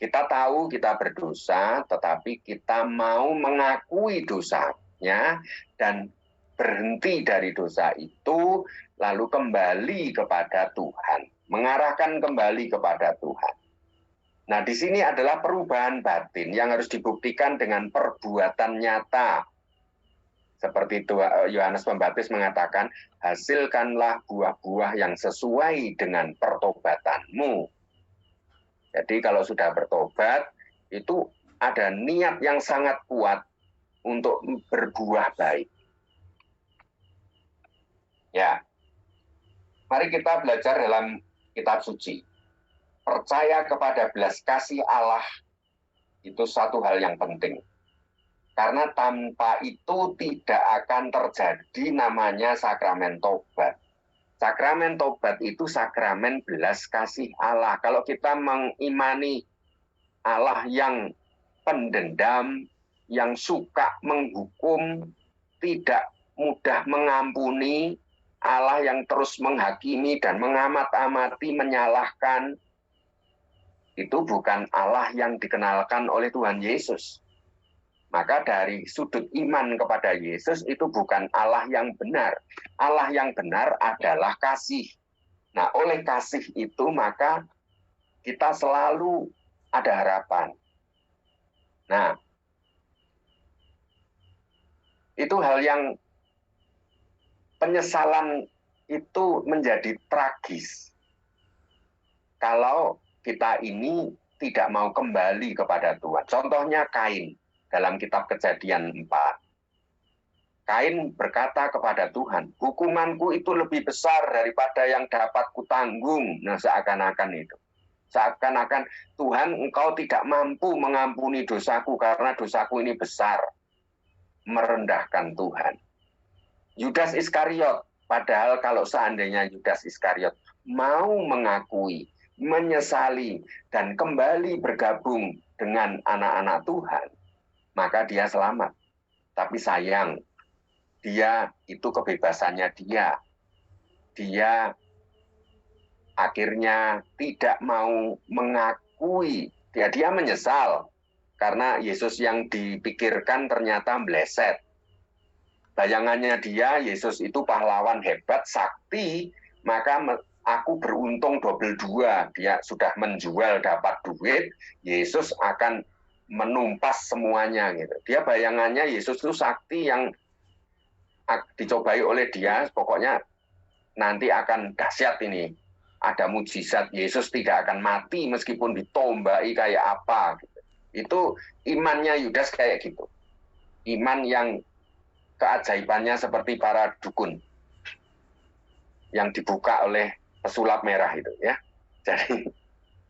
Kita tahu kita berdosa, tetapi kita mau mengakui dosanya dan berhenti dari dosa itu, lalu kembali kepada Tuhan, mengarahkan kembali kepada Tuhan. Nah, di sini adalah perubahan batin yang harus dibuktikan dengan perbuatan nyata. Seperti Yohanes Pembaptis mengatakan, hasilkanlah buah-buah yang sesuai dengan pertobatanmu. Jadi kalau sudah bertobat, itu ada niat yang sangat kuat untuk berbuah baik. Ya, mari kita belajar dalam kitab suci. Percaya kepada belas kasih Allah itu satu hal yang penting. Karena tanpa itu tidak akan terjadi namanya sakramen tobat. Sakramen tobat itu sakramen belas kasih Allah. Kalau kita mengimani Allah yang pendendam, yang suka menghukum, tidak mudah mengampuni, Allah yang terus menghakimi dan mengamat-amati, menyalahkan, itu bukan Allah yang dikenalkan oleh Tuhan Yesus. Maka dari sudut iman kepada Yesus itu bukan Allah yang benar. Allah yang benar adalah kasih. Nah, oleh kasih itu maka kita selalu ada harapan. Nah, itu hal yang penyesalan itu menjadi tragis. Kalau kita ini tidak mau kembali kepada Tuhan. Contohnya Kain. Dalam kitab Kejadian 4. Kain berkata kepada Tuhan, hukumanku itu lebih besar daripada yang dapat kutanggung. Nah, seakan-akan itu. Seakan-akan Tuhan, engkau tidak mampu mengampuni dosaku karena dosaku ini besar. Merendahkan Tuhan. Yudas Iskariot, padahal kalau seandainya Yudas Iskariot mau mengakui, menyesali, dan kembali bergabung dengan anak-anak Tuhan, maka dia selamat. Tapi sayang, dia itu kebebasannya dia. Dia akhirnya tidak mau mengakui. Dia menyesal. Karena Yesus yang dipikirkan ternyata meleset. Bayangannya dia, Yesus itu pahlawan hebat, sakti, maka aku beruntung double 2. Dia sudah menjual dapat duit, Yesus akan menumpas semuanya gitu. Dia bayangannya Yesus itu sakti yang dicobai oleh dia, pokoknya nanti akan dahsyat ini. Ada mujizat, Yesus tidak akan mati meskipun ditombai kayak apa gitu. Itu imannya Yudas kayak gitu. Iman yang keajaibannya seperti para dukun yang dibuka oleh pesulap merah itu ya.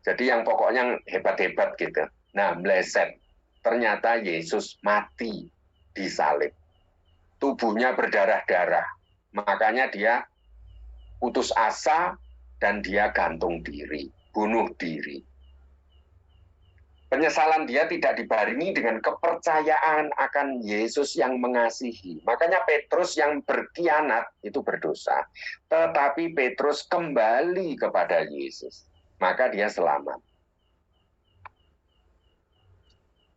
Jadi yang pokoknya hebat-hebat gitu. Nah, meleset. Ternyata Yesus mati disalib. Tubuhnya berdarah-darah. Makanya dia putus asa dan dia gantung diri, bunuh diri. Penyesalan dia tidak dibarengi dengan kepercayaan akan Yesus yang mengasihi. Makanya Petrus yang berkhianat itu berdosa. Tetapi Petrus kembali kepada Yesus. Maka dia selamat.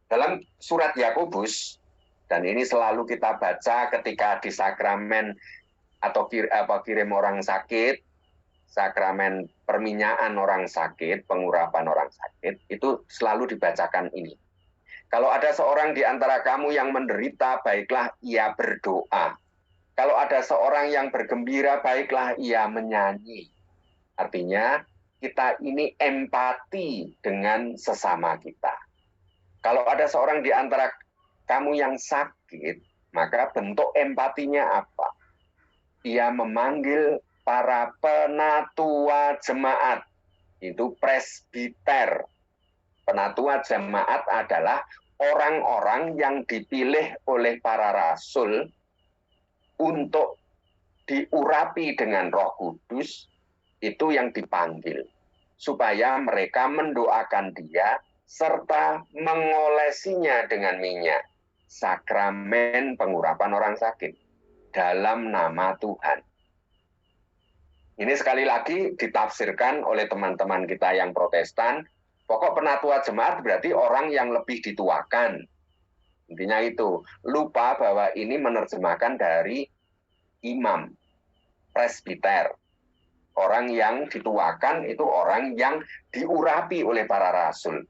Dalam surat Yakobus, dan ini selalu kita baca ketika di sakramen atau kirim orang sakit, sakramen perminyakan orang sakit, pengurapan orang sakit, itu selalu dibacakan ini. Kalau ada seorang di antara kamu yang menderita, baiklah ia berdoa. Kalau ada seorang yang bergembira, baiklah ia menyanyi. Artinya, kita ini empati dengan sesama kita. Kalau ada seorang di antara kamu yang sakit, maka bentuk empatinya apa? Ia memanggil para penatua jemaat, itu presbiter. Penatua jemaat adalah orang-orang yang dipilih oleh para rasul untuk diurapi dengan Roh Kudus, itu yang dipanggil. Supaya mereka mendoakan dia, serta mengolesinya dengan minyak. Sakramen pengurapan orang sakit dalam nama Tuhan. Ini sekali lagi ditafsirkan oleh teman-teman kita yang Protestan. Pokok penatua jemaat berarti orang yang lebih dituakan. Intinya itu. Lupa bahwa ini menerjemahkan dari imam, presbiter. Orang yang dituakan itu orang yang diurapi oleh para rasul.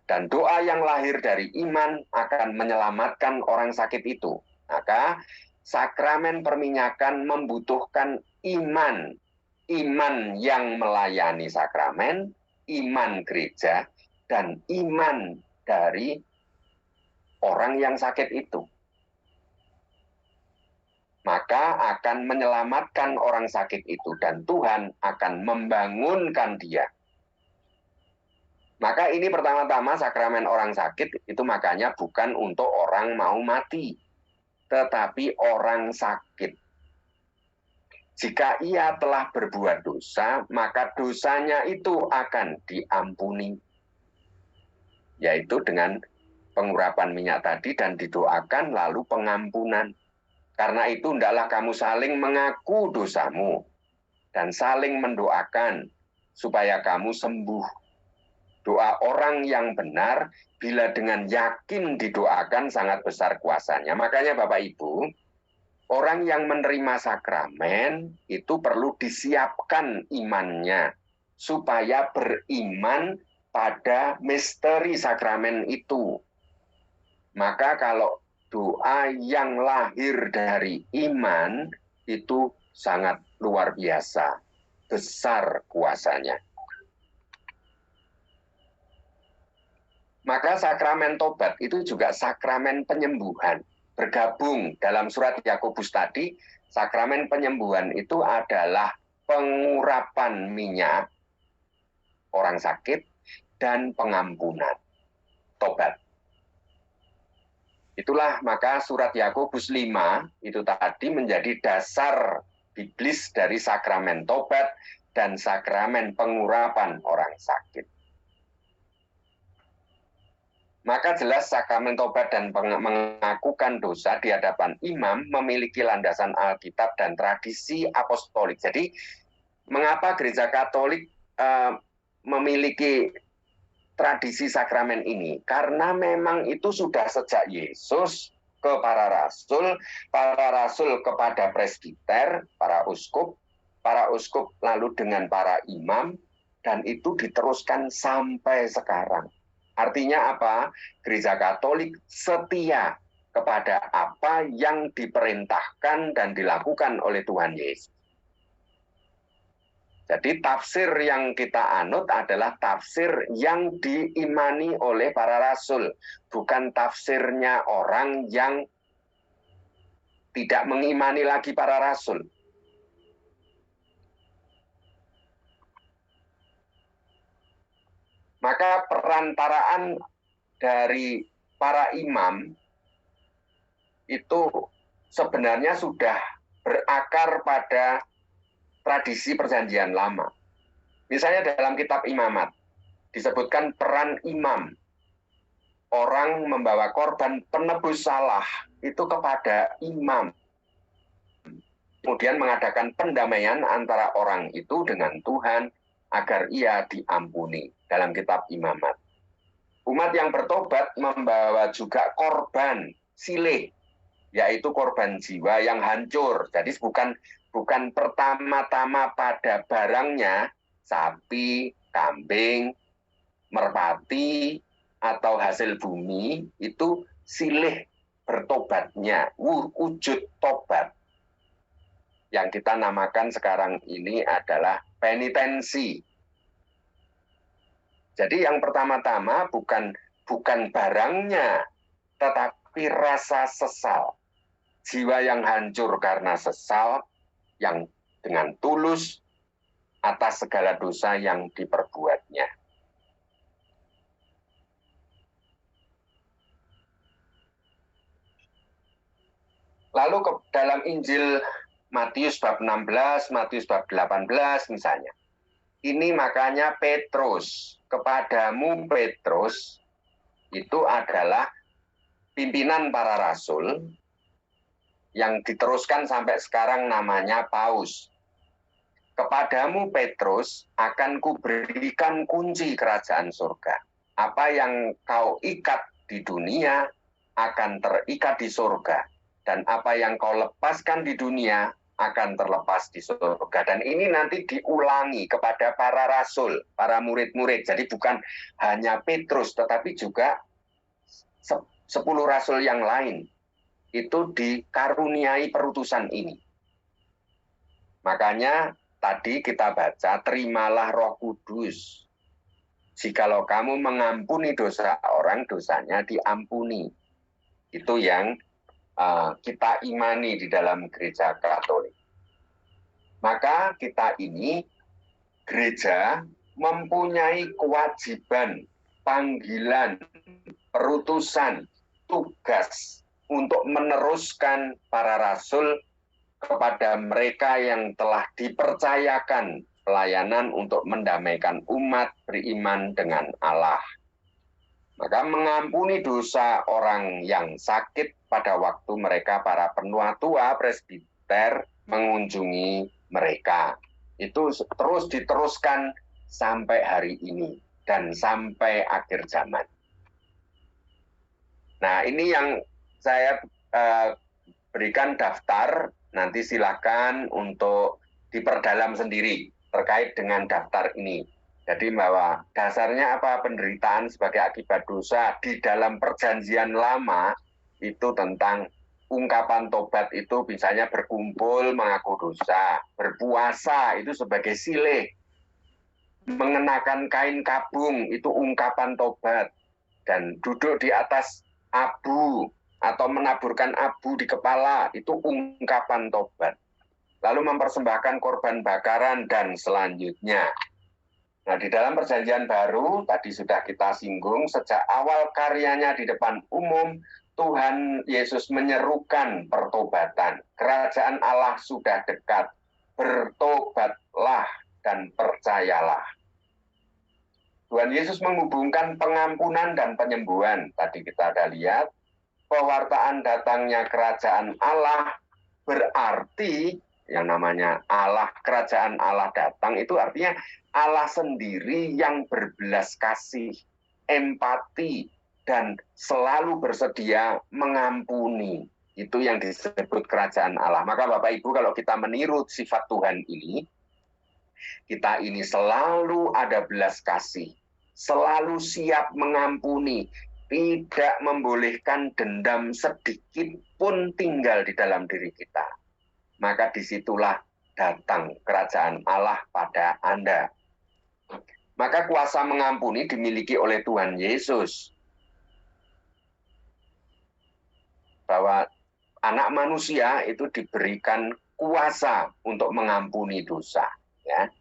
Dan doa yang lahir dari iman akan menyelamatkan orang sakit itu. Maka sakramen perminyakan membutuhkan iman. Iman yang melayani sakramen, iman gereja, dan iman dari orang yang sakit itu. Maka akan menyelamatkan orang sakit itu dan Tuhan akan membangunkan dia. Maka ini pertama-tama sakramen orang sakit itu makanya bukan untuk orang mau mati, tetapi orang sakit. Jika ia telah berbuat dosa, maka dosanya itu akan diampuni. Yaitu dengan pengurapan minyak tadi dan didoakan lalu pengampunan. Karena itu hendaklah kamu saling mengaku dosamu dan saling mendoakan supaya kamu sembuh. Doa orang yang benar bila dengan yakin didoakan sangat besar kuasanya. Makanya Bapak Ibu, orang yang menerima sakramen itu perlu disiapkan imannya supaya beriman pada misteri sakramen itu. Maka kalau doa yang lahir dari iman itu sangat luar biasa, besar kuasanya. Maka sakramen tobat itu juga sakramen penyembuhan. Bergabung dalam surat Yakobus tadi, sakramen penyembuhan itu adalah pengurapan minyak orang sakit dan pengampunan, tobat. Itulah maka surat Yakobus 5 itu tadi menjadi dasar biblis dari sakramen tobat dan sakramen pengurapan orang sakit. Maka jelas sakramen tobat dan mengakukan dosa di hadapan imam memiliki landasan Alkitab dan tradisi apostolik. Jadi mengapa gereja Katolik memiliki tradisi sakramen ini? Karena memang itu sudah sejak Yesus ke para rasul kepada presbiter, para uskup lalu dengan para imam, dan itu diteruskan sampai sekarang. Artinya apa? Gereja Katolik setia kepada apa yang diperintahkan dan dilakukan oleh Tuhan Yesus. Jadi tafsir yang kita anut adalah tafsir yang diimani oleh para rasul, bukan tafsirnya orang yang tidak mengimani lagi para rasul. Maka perantaraan dari para imam itu sebenarnya sudah berakar pada tradisi perjanjian lama. Misalnya dalam kitab Imamat disebutkan peran imam. Orang membawa korban penebus salah itu kepada imam. Kemudian mengadakan pendamaian antara orang itu dengan Tuhan agar ia diampuni dalam kitab Imamat. Umat yang bertobat membawa juga korban silih, yaitu korban jiwa yang hancur. Jadi bukan pertama-tama pada barangnya, sapi, kambing, merpati, atau hasil bumi, itu silih bertobatnya, wujud tobat. Yang kita namakan sekarang ini adalah penitensi. Jadi yang pertama-tama bukan barangnya, tetapi rasa sesal. Jiwa yang hancur karena sesal, yang dengan tulus atas segala dosa yang diperbuatnya. Lalu dalam Injil Matius bab 16, Matius bab 18 misalnya. Ini makanya Petrus, kepadamu Petrus, itu adalah pimpinan para rasul, yang diteruskan sampai sekarang namanya Paus. Kepadamu Petrus akan kuberikan kunci kerajaan surga. Apa yang kau ikat di dunia akan terikat di surga. Dan apa yang kau lepaskan di dunia akan terlepas di surga. Dan ini nanti diulangi kepada para rasul, para murid-murid. Jadi bukan hanya Petrus, tetapi juga 10 rasul yang lain. Itu dikaruniai perutusan ini. Makanya tadi kita baca, terimalah Roh Kudus. Jikalau kamu mengampuni dosa orang, dosanya diampuni. Itu yang kita imani di dalam gereja Katolik. Maka kita ini, gereja mempunyai kewajiban, panggilan, perutusan, tugas untuk meneruskan para rasul kepada mereka yang telah dipercayakan pelayanan untuk mendamaikan umat beriman dengan Allah. Maka mengampuni dosa orang yang sakit pada waktu mereka para penatua presbiter mengunjungi mereka. Itu terus diteruskan sampai hari ini dan sampai akhir zaman. Nah, ini yang saya berikan daftar, nanti silakan untuk diperdalam sendiri terkait dengan daftar ini. Jadi bahwa dasarnya apa? Penderitaan sebagai akibat dosa di dalam perjanjian lama itu tentang ungkapan tobat itu misalnya berkumpul mengaku dosa, berpuasa itu sebagai silih, mengenakan kain kabung itu ungkapan tobat, dan duduk di atas abu atau menaburkan abu di kepala itu ungkapan tobat. Lalu mempersembahkan korban bakaran dan selanjutnya. Nah, di dalam perjanjian baru tadi sudah kita singgung, sejak awal karyanya di depan umum, Tuhan Yesus menyerukan pertobatan. Kerajaan Allah sudah dekat. Bertobatlah dan percayalah. Tuhan Yesus menghubungkan pengampunan dan penyembuhan. Tadi kita ada lihat, pewartaan datangnya kerajaan Allah berarti yang namanya Allah, kerajaan Allah datang itu artinya Allah sendiri yang berbelas kasih, empati, dan selalu bersedia mengampuni. Itu yang disebut kerajaan Allah. Maka Bapak Ibu, kalau kita meniru sifat Tuhan ini, kita ini selalu ada belas kasih, selalu siap mengampuni, tidak membolehkan dendam sedikit pun tinggal di dalam diri kita. Maka disitulah datang kerajaan Allah pada Anda. Maka kuasa mengampuni dimiliki oleh Tuhan Yesus. Bahwa anak manusia itu diberikan kuasa untuk mengampuni dosa. Ya.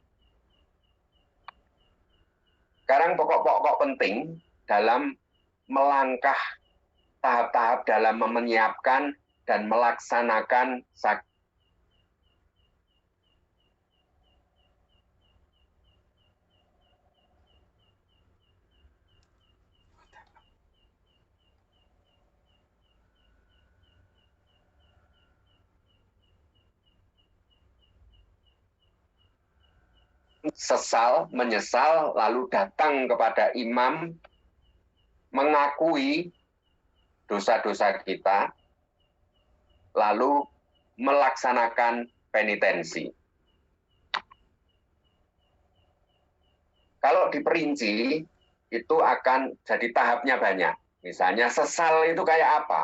Sekarang pokok-pokok penting dalam melangkah tahap-tahap dalam menyiapkan dan melaksanakan sesal, menyesal, lalu datang kepada imam, mengakui dosa-dosa kita, lalu melaksanakan penitensi. Kalau diperinci, itu akan jadi tahapnya banyak. Misalnya sesal itu kayak apa?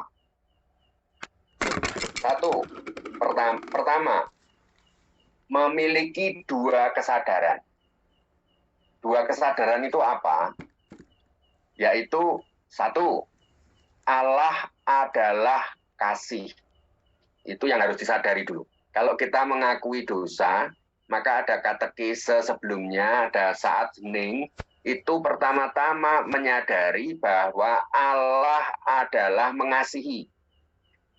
Satu, pertama, memiliki dua kesadaran. Dua kesadaran itu apa? Yaitu satu, Allah adalah kasih. Itu yang harus disadari dulu. Kalau kita mengakui dosa, maka ada katekese sebelumnya, ada saat hening, itu pertama-tama menyadari bahwa Allah adalah mengasihi.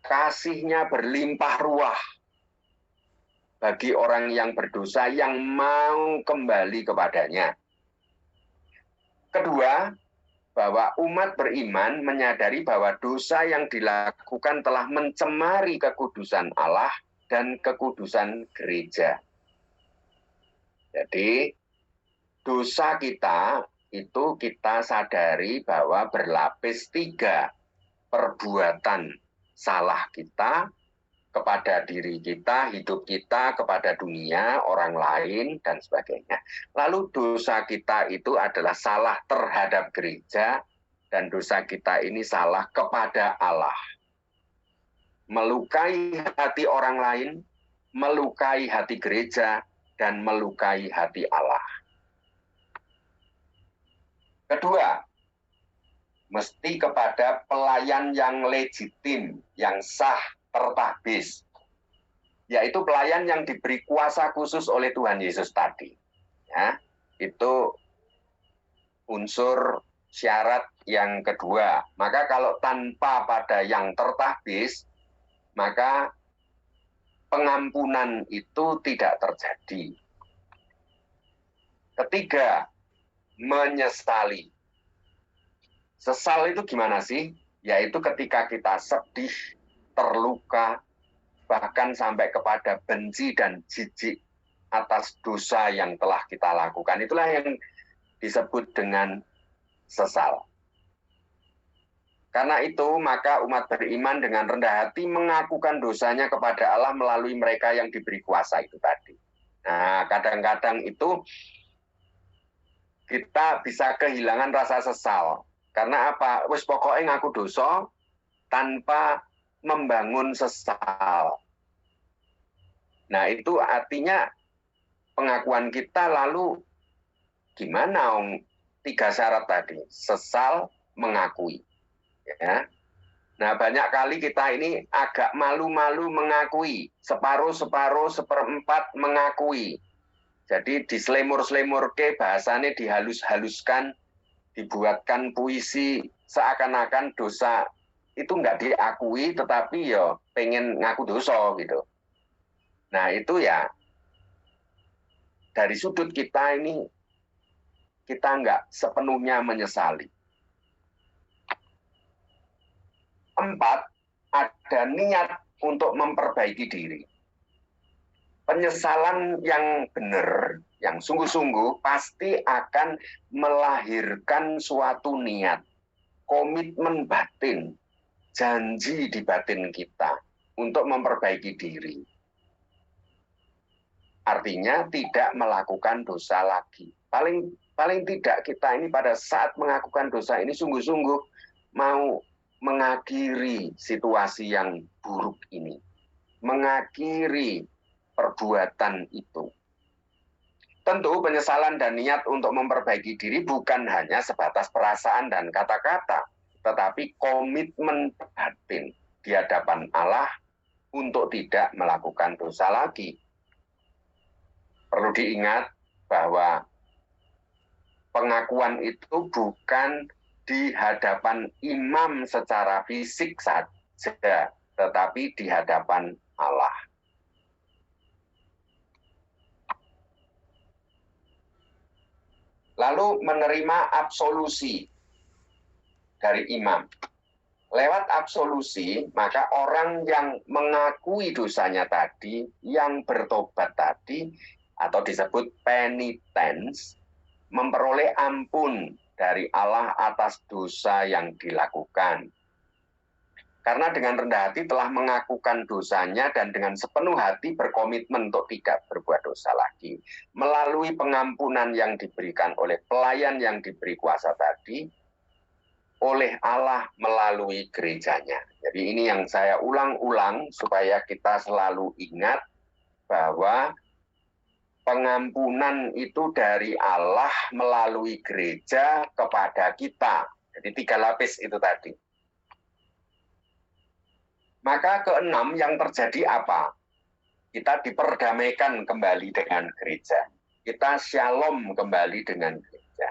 Kasihnya berlimpah ruah bagi orang yang berdosa yang mau kembali kepadanya. Kedua, bahwa umat beriman menyadari bahwa dosa yang dilakukan telah mencemari kekudusan Allah dan kekudusan gereja. Jadi, dosa kita itu kita sadari bahwa berlapis 3. Perbuatan salah kita, kepada diri kita, hidup kita, kepada dunia, orang lain, dan sebagainya. Lalu dosa kita itu adalah salah terhadap gereja, dan dosa kita ini salah kepada Allah. Melukai hati orang lain, melukai hati gereja, dan melukai hati Allah. Kedua, mesti kepada pelayan yang legitim, yang sah, tertahbis, yaitu pelayan yang diberi kuasa khusus oleh Tuhan Yesus tadi. Ya, itu unsur syarat yang kedua. Maka kalau tanpa pada yang tertahbis, maka pengampunan itu tidak terjadi. Ketiga, menyesali. Sesal itu gimana sih? Yaitu ketika kita sedih, terluka, bahkan sampai kepada benci dan jijik atas dosa yang telah kita lakukan. Itulah yang disebut dengan sesal. Karena itu, maka umat beriman dengan rendah hati mengakukan dosanya kepada Allah melalui mereka yang diberi kuasa itu tadi. Nah, kadang-kadang itu kita bisa kehilangan rasa sesal. Karena apa? Wis pokoknya ngaku dosa tanpa membangun sesal. Nah, itu artinya pengakuan kita lalu gimana, Om? 3 syarat tadi, sesal, mengakui. Ya. Nah, banyak kali kita ini agak malu-malu mengakui, separuh-separuh, seperempat mengakui. Jadi diselemur-selemur ke bahasanya dihalus-haluskan, dibuatkan puisi seakan-akan dosa itu nggak diakui, tetapi ya pengen ngaku dosa gitu. Nah itu ya dari sudut kita ini kita nggak sepenuhnya menyesali. 4, ada niat untuk memperbaiki diri. Penyesalan yang benar, yang sungguh-sungguh pasti akan melahirkan suatu niat, komitmen batin, janji di batin kita untuk memperbaiki diri. Artinya tidak melakukan dosa lagi. Paling paling tidak kita ini pada saat mengakukan dosa ini sungguh-sungguh mau mengakhiri situasi yang buruk ini, mengakhiri perbuatan itu. Tentu penyesalan dan niat untuk memperbaiki diri bukan hanya sebatas perasaan dan kata-kata, tetapi komitmen batin di hadapan Allah untuk tidak melakukan dosa lagi. Perlu diingat bahwa pengakuan itu bukan di hadapan imam secara fisik saja, tetapi di hadapan Allah. Lalu menerima absolusi dari imam. Lewat absolusi, maka orang yang mengakui dosanya tadi, yang bertobat tadi, atau disebut penitens, memperoleh ampun dari Allah atas dosa yang dilakukan. Karena dengan rendah hati telah mengakukan dosanya dan dengan sepenuh hati berkomitmen untuk tidak berbuat dosa lagi. Melalui pengampunan yang diberikan oleh pelayan yang diberi kuasa tadi, oleh Allah melalui gerejanya. Jadi ini yang saya ulang-ulang supaya kita selalu ingat bahwa pengampunan itu dari Allah melalui gereja kepada kita. Jadi 3 lapis itu tadi. Maka keenam yang terjadi apa? Kita diperdamaikan kembali dengan gereja. Kita shalom kembali dengan gereja.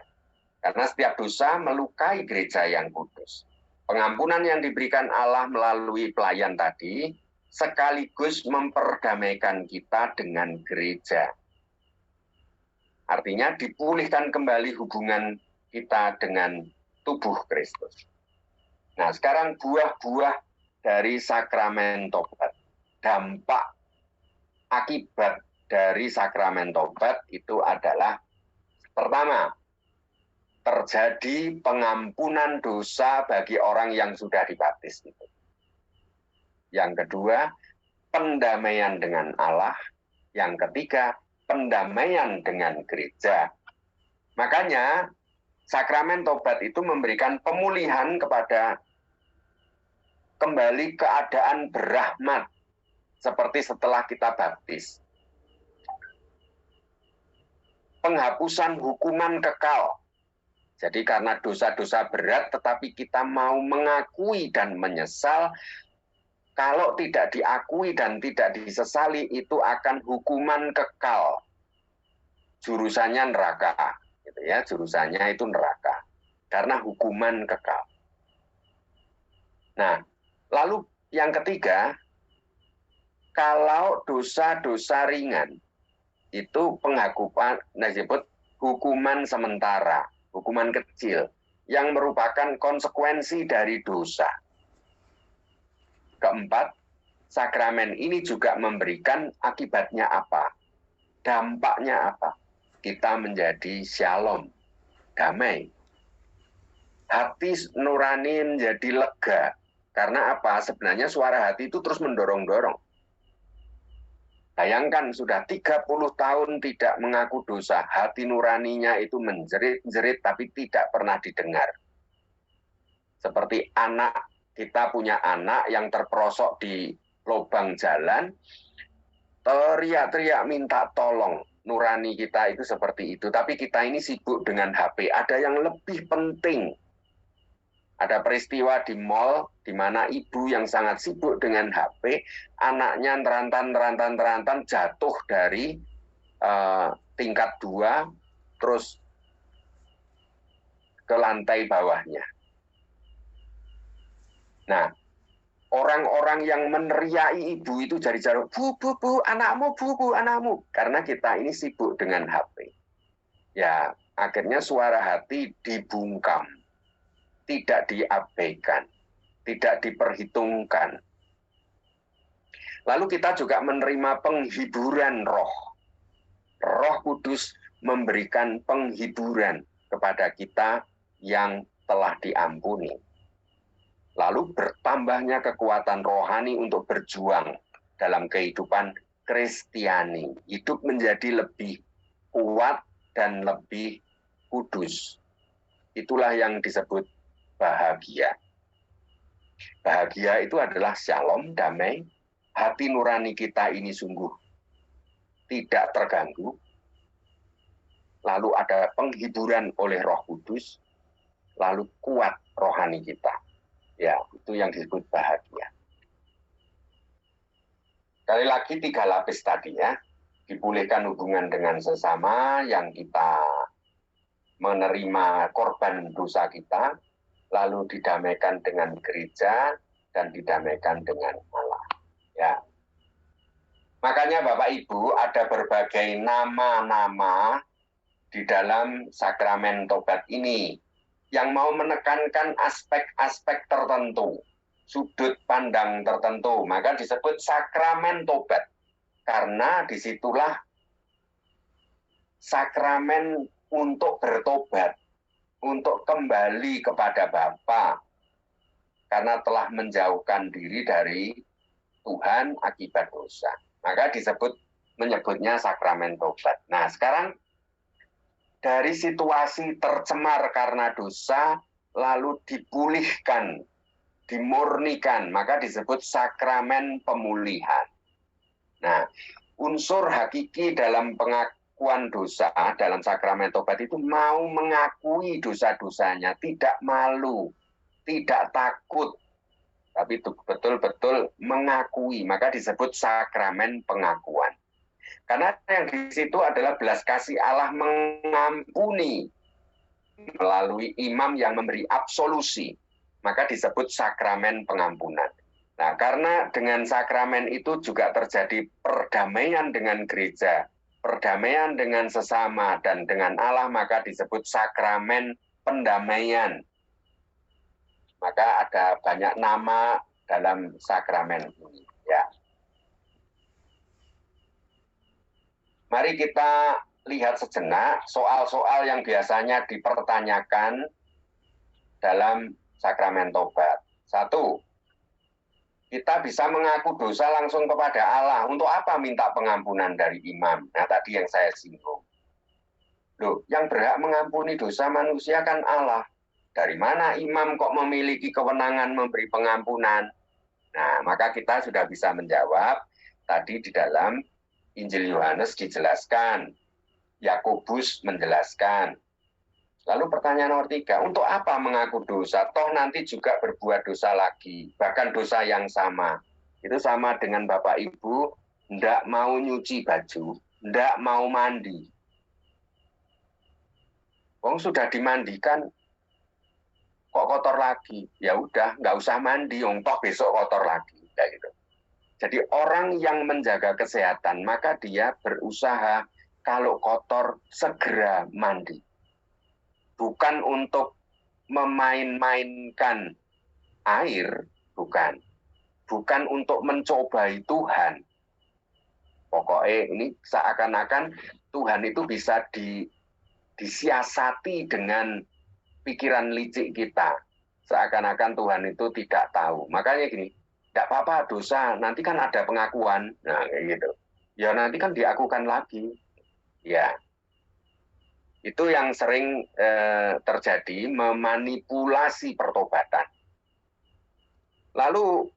Karena setiap dosa melukai gereja yang kudus. Pengampunan yang diberikan Allah melalui pelayan tadi sekaligus memperdamaikan kita dengan gereja. Artinya dipulihkan kembali hubungan kita dengan tubuh Kristus. Nah, sekarang buah-buah dari sakramen tobat. Dampak akibat dari sakramen tobat itu adalah pertama, terjadi pengampunan dosa bagi orang yang sudah dibaptis itu. Yang kedua, pendamaian dengan Allah. Yang ketiga, pendamaian dengan gereja. Makanya sakramen tobat itu memberikan pemulihan kepada kembali keadaan berahmat seperti setelah kita baptis. Penghapusan hukuman kekal. Jadi karena dosa-dosa berat tetapi kita mau mengakui dan menyesal, kalau tidak diakui dan tidak disesali itu akan hukuman kekal. Jurusannya neraka, gitu ya, jurusannya itu neraka. Karena hukuman kekal. Nah, lalu yang ketiga, kalau dosa-dosa ringan itu penghapusan disebut hukuman sementara, hukuman kecil yang merupakan konsekuensi dari dosa. Keempat, sakramen ini juga memberikan akibatnya apa? Dampaknya apa? Kita menjadi shalom, damai. Hati nurani menjadi lega. Karena apa? Sebenarnya suara hati itu terus mendorong-dorong. Bayangkan sudah 30 tahun tidak mengaku dosa. Hati nuraninya itu menjerit-jerit tapi tidak pernah didengar. Seperti anak, kita punya anak yang terperosok di lubang jalan, teriak-teriak minta tolong. Nurani kita itu seperti itu. Tapi kita ini sibuk dengan HP. Ada yang lebih penting. Ada peristiwa di mall di mana ibu yang sangat sibuk dengan HP, anaknya terantan jatuh dari tingkat 2 terus ke lantai bawahnya. Nah, orang-orang yang meneriaki ibu itu jari-jari, bu, anakmu, bu, anakmu. Karena kita ini sibuk dengan HP. Ya, akhirnya suara hati dibungkam. Tidak diabaikan, tidak diperhitungkan. Lalu kita juga menerima penghiburan roh. Roh Kudus memberikan penghiburan kepada kita yang telah diampuni. Lalu bertambahnya kekuatan rohani untuk berjuang dalam kehidupan Kristiani. Hidup menjadi lebih kuat dan lebih kudus. Itulah yang disebut bahagia. Bahagia itu adalah shalom, damai. Hati nurani kita ini sungguh tidak terganggu. Lalu ada penghiburan oleh Roh Kudus. Lalu kuat rohani kita. Ya, itu yang disebut bahagia. Sekali lagi 3 lapis tadi ya. Dipulihkan hubungan dengan sesama yang kita menerima korban dosa kita, lalu didamaikan dengan gereja dan didamaikan dengan Allah. Ya. Makanya Bapak Ibu ada berbagai nama-nama di dalam sakramen tobat ini yang mau menekankan aspek-aspek tertentu, sudut pandang tertentu, maka disebut sakramen tobat. Karena disitulah sakramen untuk bertobat, untuk kembali kepada Bapa, karena telah menjauhkan diri dari Tuhan akibat dosa. Maka menyebutnya sakramen tobat. Nah, sekarang dari situasi tercemar karena dosa, lalu dipulihkan, dimurnikan, maka disebut sakramen pemulihan. Nah, unsur hakiki dalam pengakuan dosa dalam sakramen tobat itu mau mengakui dosa-dosanya, tidak malu, tidak takut, tapi betul-betul mengakui, maka disebut sakramen pengakuan. Karena yang di situ adalah belas kasih Allah mengampuni melalui imam yang memberi absolusi, maka disebut sakramen pengampunan. Nah, karena dengan sakramen itu juga terjadi perdamaian dengan gereja, perdamaian dengan sesama dan dengan Allah, maka disebut sakramen pendamaian. Maka ada banyak nama dalam sakramen ini. Ya. Mari kita lihat sejenak soal-soal yang biasanya dipertanyakan dalam sakramen tobat. 1. Kita bisa mengaku dosa langsung kepada Allah. Untuk apa minta pengampunan dari imam? Nah, tadi yang saya singgung. Loh, yang berhak mengampuni dosa manusia kan Allah. Dari mana imam kok memiliki kewenangan memberi pengampunan? Nah, maka kita sudah bisa menjawab. Tadi di dalam Injil Yohanes dijelaskan. Yakobus menjelaskan. Lalu pertanyaan nomor 3, untuk apa mengaku dosa? Toh nanti juga berbuat dosa lagi, bahkan dosa yang sama. Itu sama dengan Bapak Ibu, ndak mau nyuci baju, ndak mau mandi. Wong sudah dimandikan, kok kotor lagi? Ya udah, nggak usah mandi, toh besok kotor lagi. Kayak gitu. Jadi orang yang menjaga kesehatan, maka dia berusaha kalau kotor segera mandi. Bukan untuk memain-mainkan air, bukan. Bukan untuk mencobai Tuhan. Pokoknya ini seakan-akan Tuhan itu bisa disiasati dengan pikiran licik kita. Seakan-akan Tuhan itu tidak tahu. Makanya gini, tidak apa-apa dosa, nanti kan ada pengakuan. Nah, kayak gitu. Ya nanti kan diakukan lagi. Ya. Itu yang sering terjadi, memanipulasi pertobatan. Lalu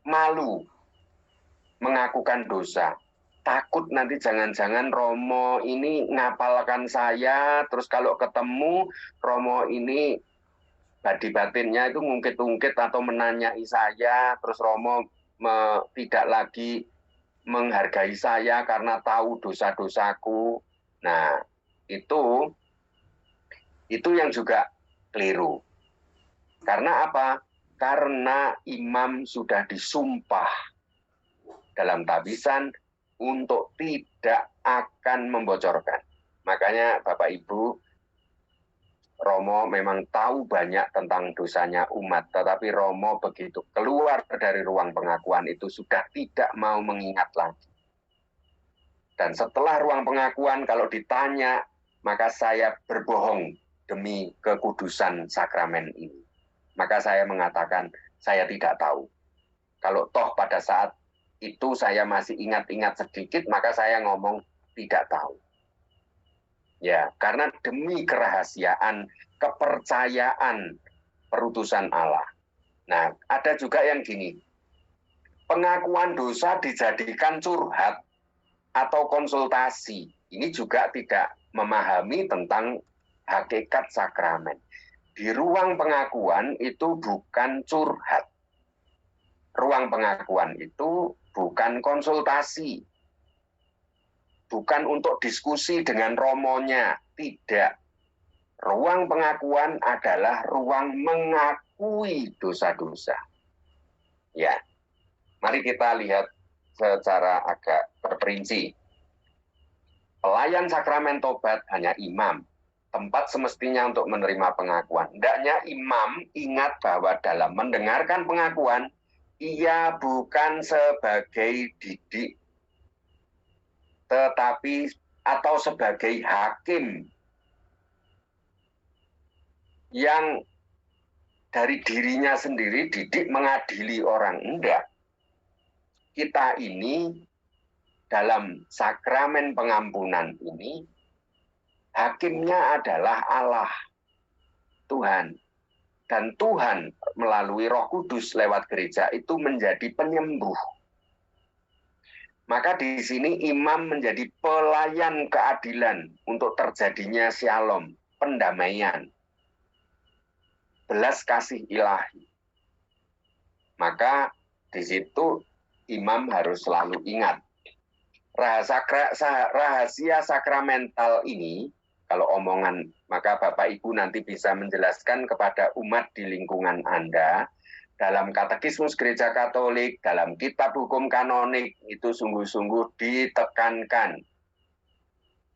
malu mengakukan dosa. Takut nanti jangan-jangan Romo ini ngapalkan saya, terus kalau ketemu Romo ini badi-batinnya itu ngungkit-ungkit atau menanyai saya, terus Romo tidak lagi menghargai saya karena tahu dosa-dosaku. Nah, itu yang juga keliru. Karena apa? Karena imam sudah disumpah dalam tabisan untuk tidak akan membocorkan. Makanya Bapak Ibu, Romo memang tahu banyak tentang dosanya umat, tetapi Romo begitu keluar dari ruang pengakuan itu sudah tidak mau mengingat lagi. Dan setelah ruang pengakuan, kalau ditanya, maka saya berbohong demi kekudusan sakramen ini. Maka saya mengatakan, saya tidak tahu. Kalau toh pada saat itu saya masih ingat-ingat sedikit, maka saya ngomong tidak tahu. Ya, karena demi kerahasiaan, kepercayaan perutusan Allah. Nah, ada juga yang gini, pengakuan dosa dijadikan curhat atau konsultasi. Ini juga tidak memahami tentang hakikat sakramen. Di ruang pengakuan itu bukan curhat. Ruang pengakuan itu bukan konsultasi. Bukan untuk diskusi dengan romonya, tidak. Ruang pengakuan adalah ruang mengakui dosa-dosa. Ya, mari kita lihat secara agak terperinci. Pelayan sakramen tobat hanya imam, tempat semestinya untuk menerima pengakuan. Hendaknya imam ingat bahwa dalam mendengarkan pengakuan, ia bukan sebagai didik, tetapi atau sebagai hakim yang dari dirinya sendiri didik mengadili orang. Enggak. Kita ini dalam sakramen pengampunan ini, hakimnya adalah Allah, Tuhan. Dan Tuhan melalui Roh Kudus lewat gereja itu menjadi penyembuh. Maka di sini imam menjadi pelayan keadilan untuk terjadinya shalom, pendamaian, belas kasih ilahi. Maka di situ imam harus selalu ingat. Rahasia sakramental ini, kalau omongan, maka Bapak Ibu nanti bisa menjelaskan kepada umat di lingkungan Anda. Dalam katekismus gereja Katolik, dalam kitab hukum kanonik, itu sungguh-sungguh ditekankan.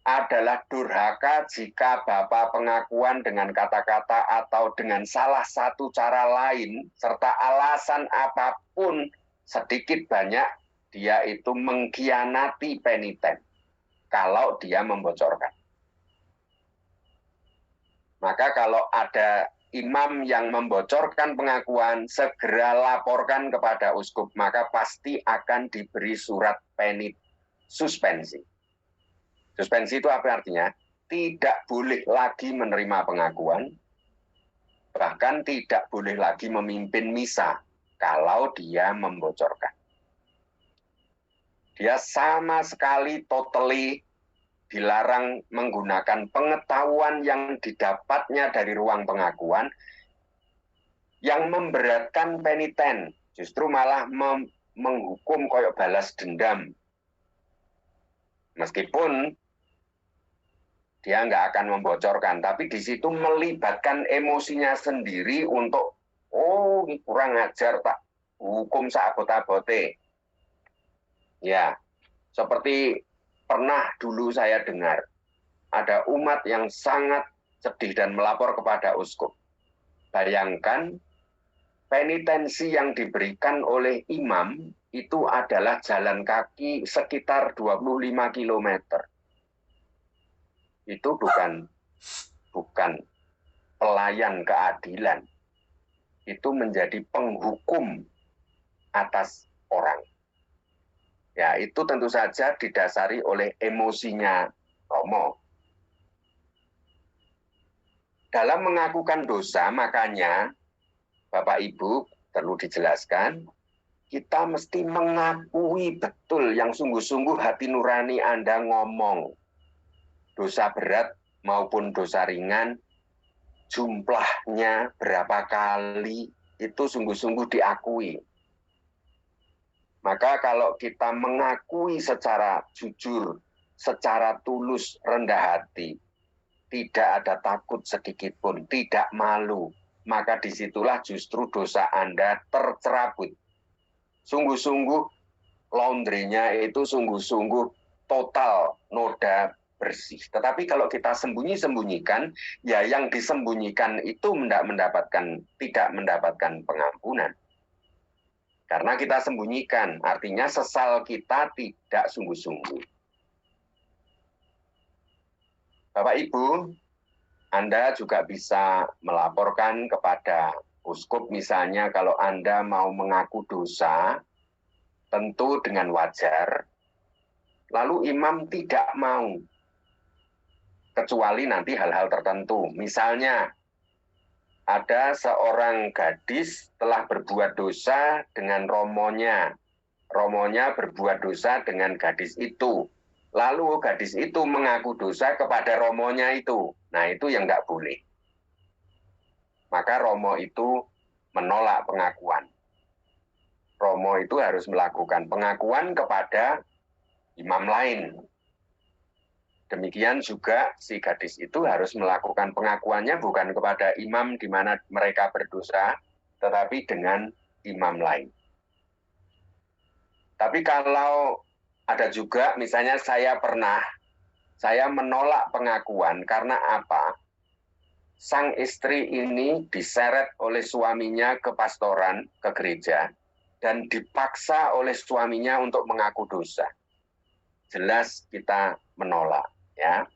Adalah durhaka jika Bapa pengakuan dengan kata-kata atau dengan salah satu cara lain, serta alasan apapun, sedikit banyak, dia itu mengkhianati peniten. Kalau dia membocorkan. Maka kalau ada imam yang membocorkan pengakuan, segera laporkan kepada uskup, maka pasti akan diberi surat suspensi. Suspensi itu apa artinya? Tidak boleh lagi menerima pengakuan, bahkan tidak boleh lagi memimpin misa kalau dia membocorkan. Dia sama sekali totally dilarang menggunakan pengetahuan yang didapatnya dari ruang pengakuan yang memberatkan peniten, justru malah menghukum koyok balas dendam. Meskipun dia nggak akan membocorkan, tapi di situ melibatkan emosinya sendiri untuk, oh ini kurang ajar tak, hukum seabot-abote. Ya, seperti pernah dulu saya dengar, ada umat yang sangat sedih dan melapor kepada uskup. Bayangkan, penitensi yang diberikan oleh imam itu adalah jalan kaki sekitar 25 km. Itu bukan pelayan keadilan. Itu menjadi penghukum atas orang. Ya, itu tentu saja didasari oleh emosinya Romo. Dalam mengakukan dosa, makanya Bapak Ibu perlu dijelaskan, kita mesti mengakui betul yang sungguh-sungguh hati nurani Anda ngomong. Dosa berat maupun dosa ringan, jumlahnya berapa kali, itu sungguh-sungguh diakui. Maka kalau kita mengakui secara jujur, secara tulus, rendah hati, tidak ada takut sedikit pun, tidak malu, maka disitulah justru dosa Anda tercerabut. Sungguh-sungguh laundry-nya itu sungguh-sungguh total noda bersih. Tetapi kalau kita sembunyi-sembunyikan, ya yang disembunyikan itu tidak mendapatkan pengampunan. Karena kita sembunyikan, artinya sesal kita tidak sungguh-sungguh. Bapak Ibu, Anda juga bisa melaporkan kepada uskup misalnya kalau Anda mau mengaku dosa, tentu dengan wajar, lalu imam tidak mau. kecuali nanti hal-hal tertentu. Misalnya, ada seorang gadis telah berbuat dosa dengan romonya. Romonya berbuat dosa dengan gadis itu. Lalu gadis itu mengaku dosa kepada romonya itu. Nah, itu yang nggak boleh. Maka romo itu menolak pengakuan. Romo itu harus melakukan pengakuan kepada imam lain. Demikian juga si gadis itu harus melakukan pengakuannya bukan kepada imam di mana mereka berdosa, tetapi dengan imam lain. Tapi kalau ada juga, misalnya saya menolak pengakuan karena apa? Sang istri ini diseret oleh suaminya ke pastoran, ke gereja, dan dipaksa oleh suaminya untuk mengaku dosa. Jelas kita menolak, ya.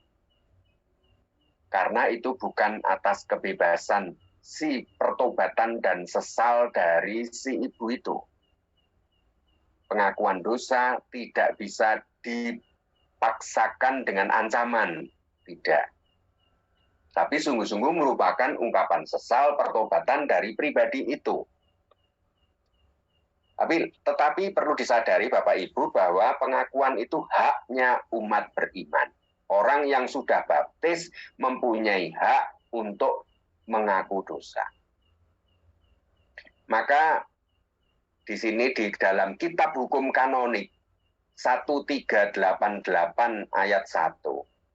Karena itu bukan atas kebebasan si pertobatan dan sesal dari si ibu itu. Pengakuan dosa tidak bisa dipaksakan dengan ancaman, tidak. Tapi sungguh-sungguh merupakan ungkapan sesal pertobatan dari pribadi itu. Tetapi perlu disadari Bapak Ibu bahwa pengakuan itu haknya umat beriman. Orang yang sudah baptis mempunyai hak untuk mengaku dosa. Maka di sini di dalam kitab hukum kanonik 1388 ayat 1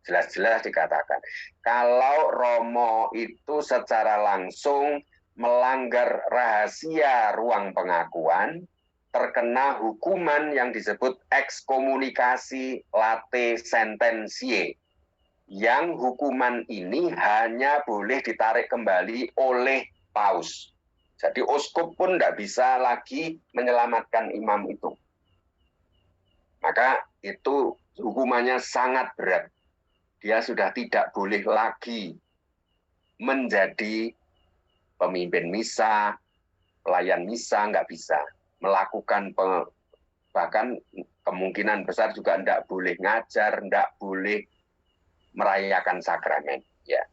jelas-jelas dikatakan, kalau romo itu secara langsung melanggar rahasia ruang pengakuan, terkena hukuman yang disebut ekskomunikasi late sententie, yang hukuman ini hanya boleh ditarik kembali oleh paus. Jadi uskup pun tidak bisa lagi menyelamatkan imam itu. Maka itu hukumannya sangat berat. Dia sudah tidak boleh lagi menjadi pemimpin misa, pelayan misa, nggak bisa. Melakukan, bahkan kemungkinan besar juga tidak boleh ngajar, tidak boleh merayakan sakramen. Ya.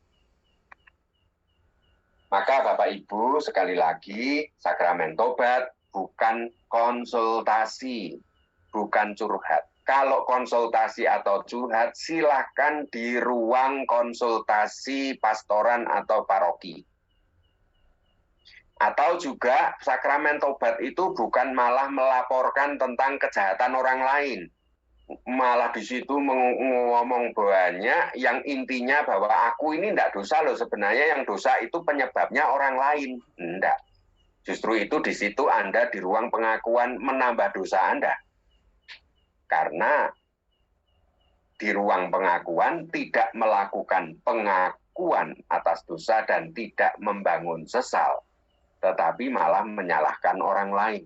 Maka Bapak Ibu, sekali lagi, sakramen tobat bukan konsultasi, bukan curhat. Kalau konsultasi atau curhat, silahkan di ruang konsultasi pastoran atau paroki. Atau juga sakramen tobat itu bukan malah melaporkan tentang kejahatan orang lain. Malah di situ ngomong banyak yang intinya bahwa aku ini tidak dosa loh, sebenarnya yang dosa itu penyebabnya orang lain. Tidak. Justru itu di situ Anda di ruang pengakuan menambah dosa Anda. Karena di ruang pengakuan tidak melakukan pengakuan atas dosa dan tidak membangun sesal, tetapi malah menyalahkan orang lain.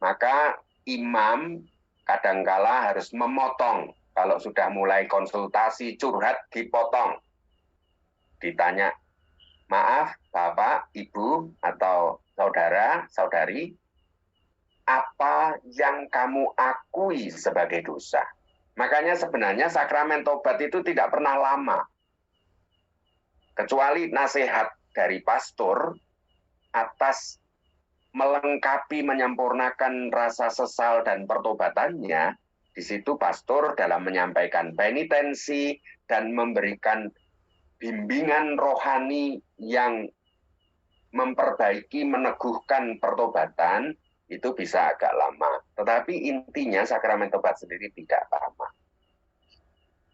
Maka imam kadangkala harus memotong. Kalau sudah mulai konsultasi curhat, dipotong. Ditanya, maaf Bapak, Ibu, atau saudara, saudari, apa yang kamu akui sebagai dosa? Makanya sebenarnya sakramen tobat itu tidak pernah lama. Kecuali nasihat dari pastor atas melengkapi, menyempurnakan rasa sesal dan pertobatannya, di situ pastor dalam menyampaikan penitensi dan memberikan bimbingan rohani yang memperbaiki, meneguhkan pertobatan, itu bisa agak lama. Tetapi intinya sakramen tobat sendiri tidak lama.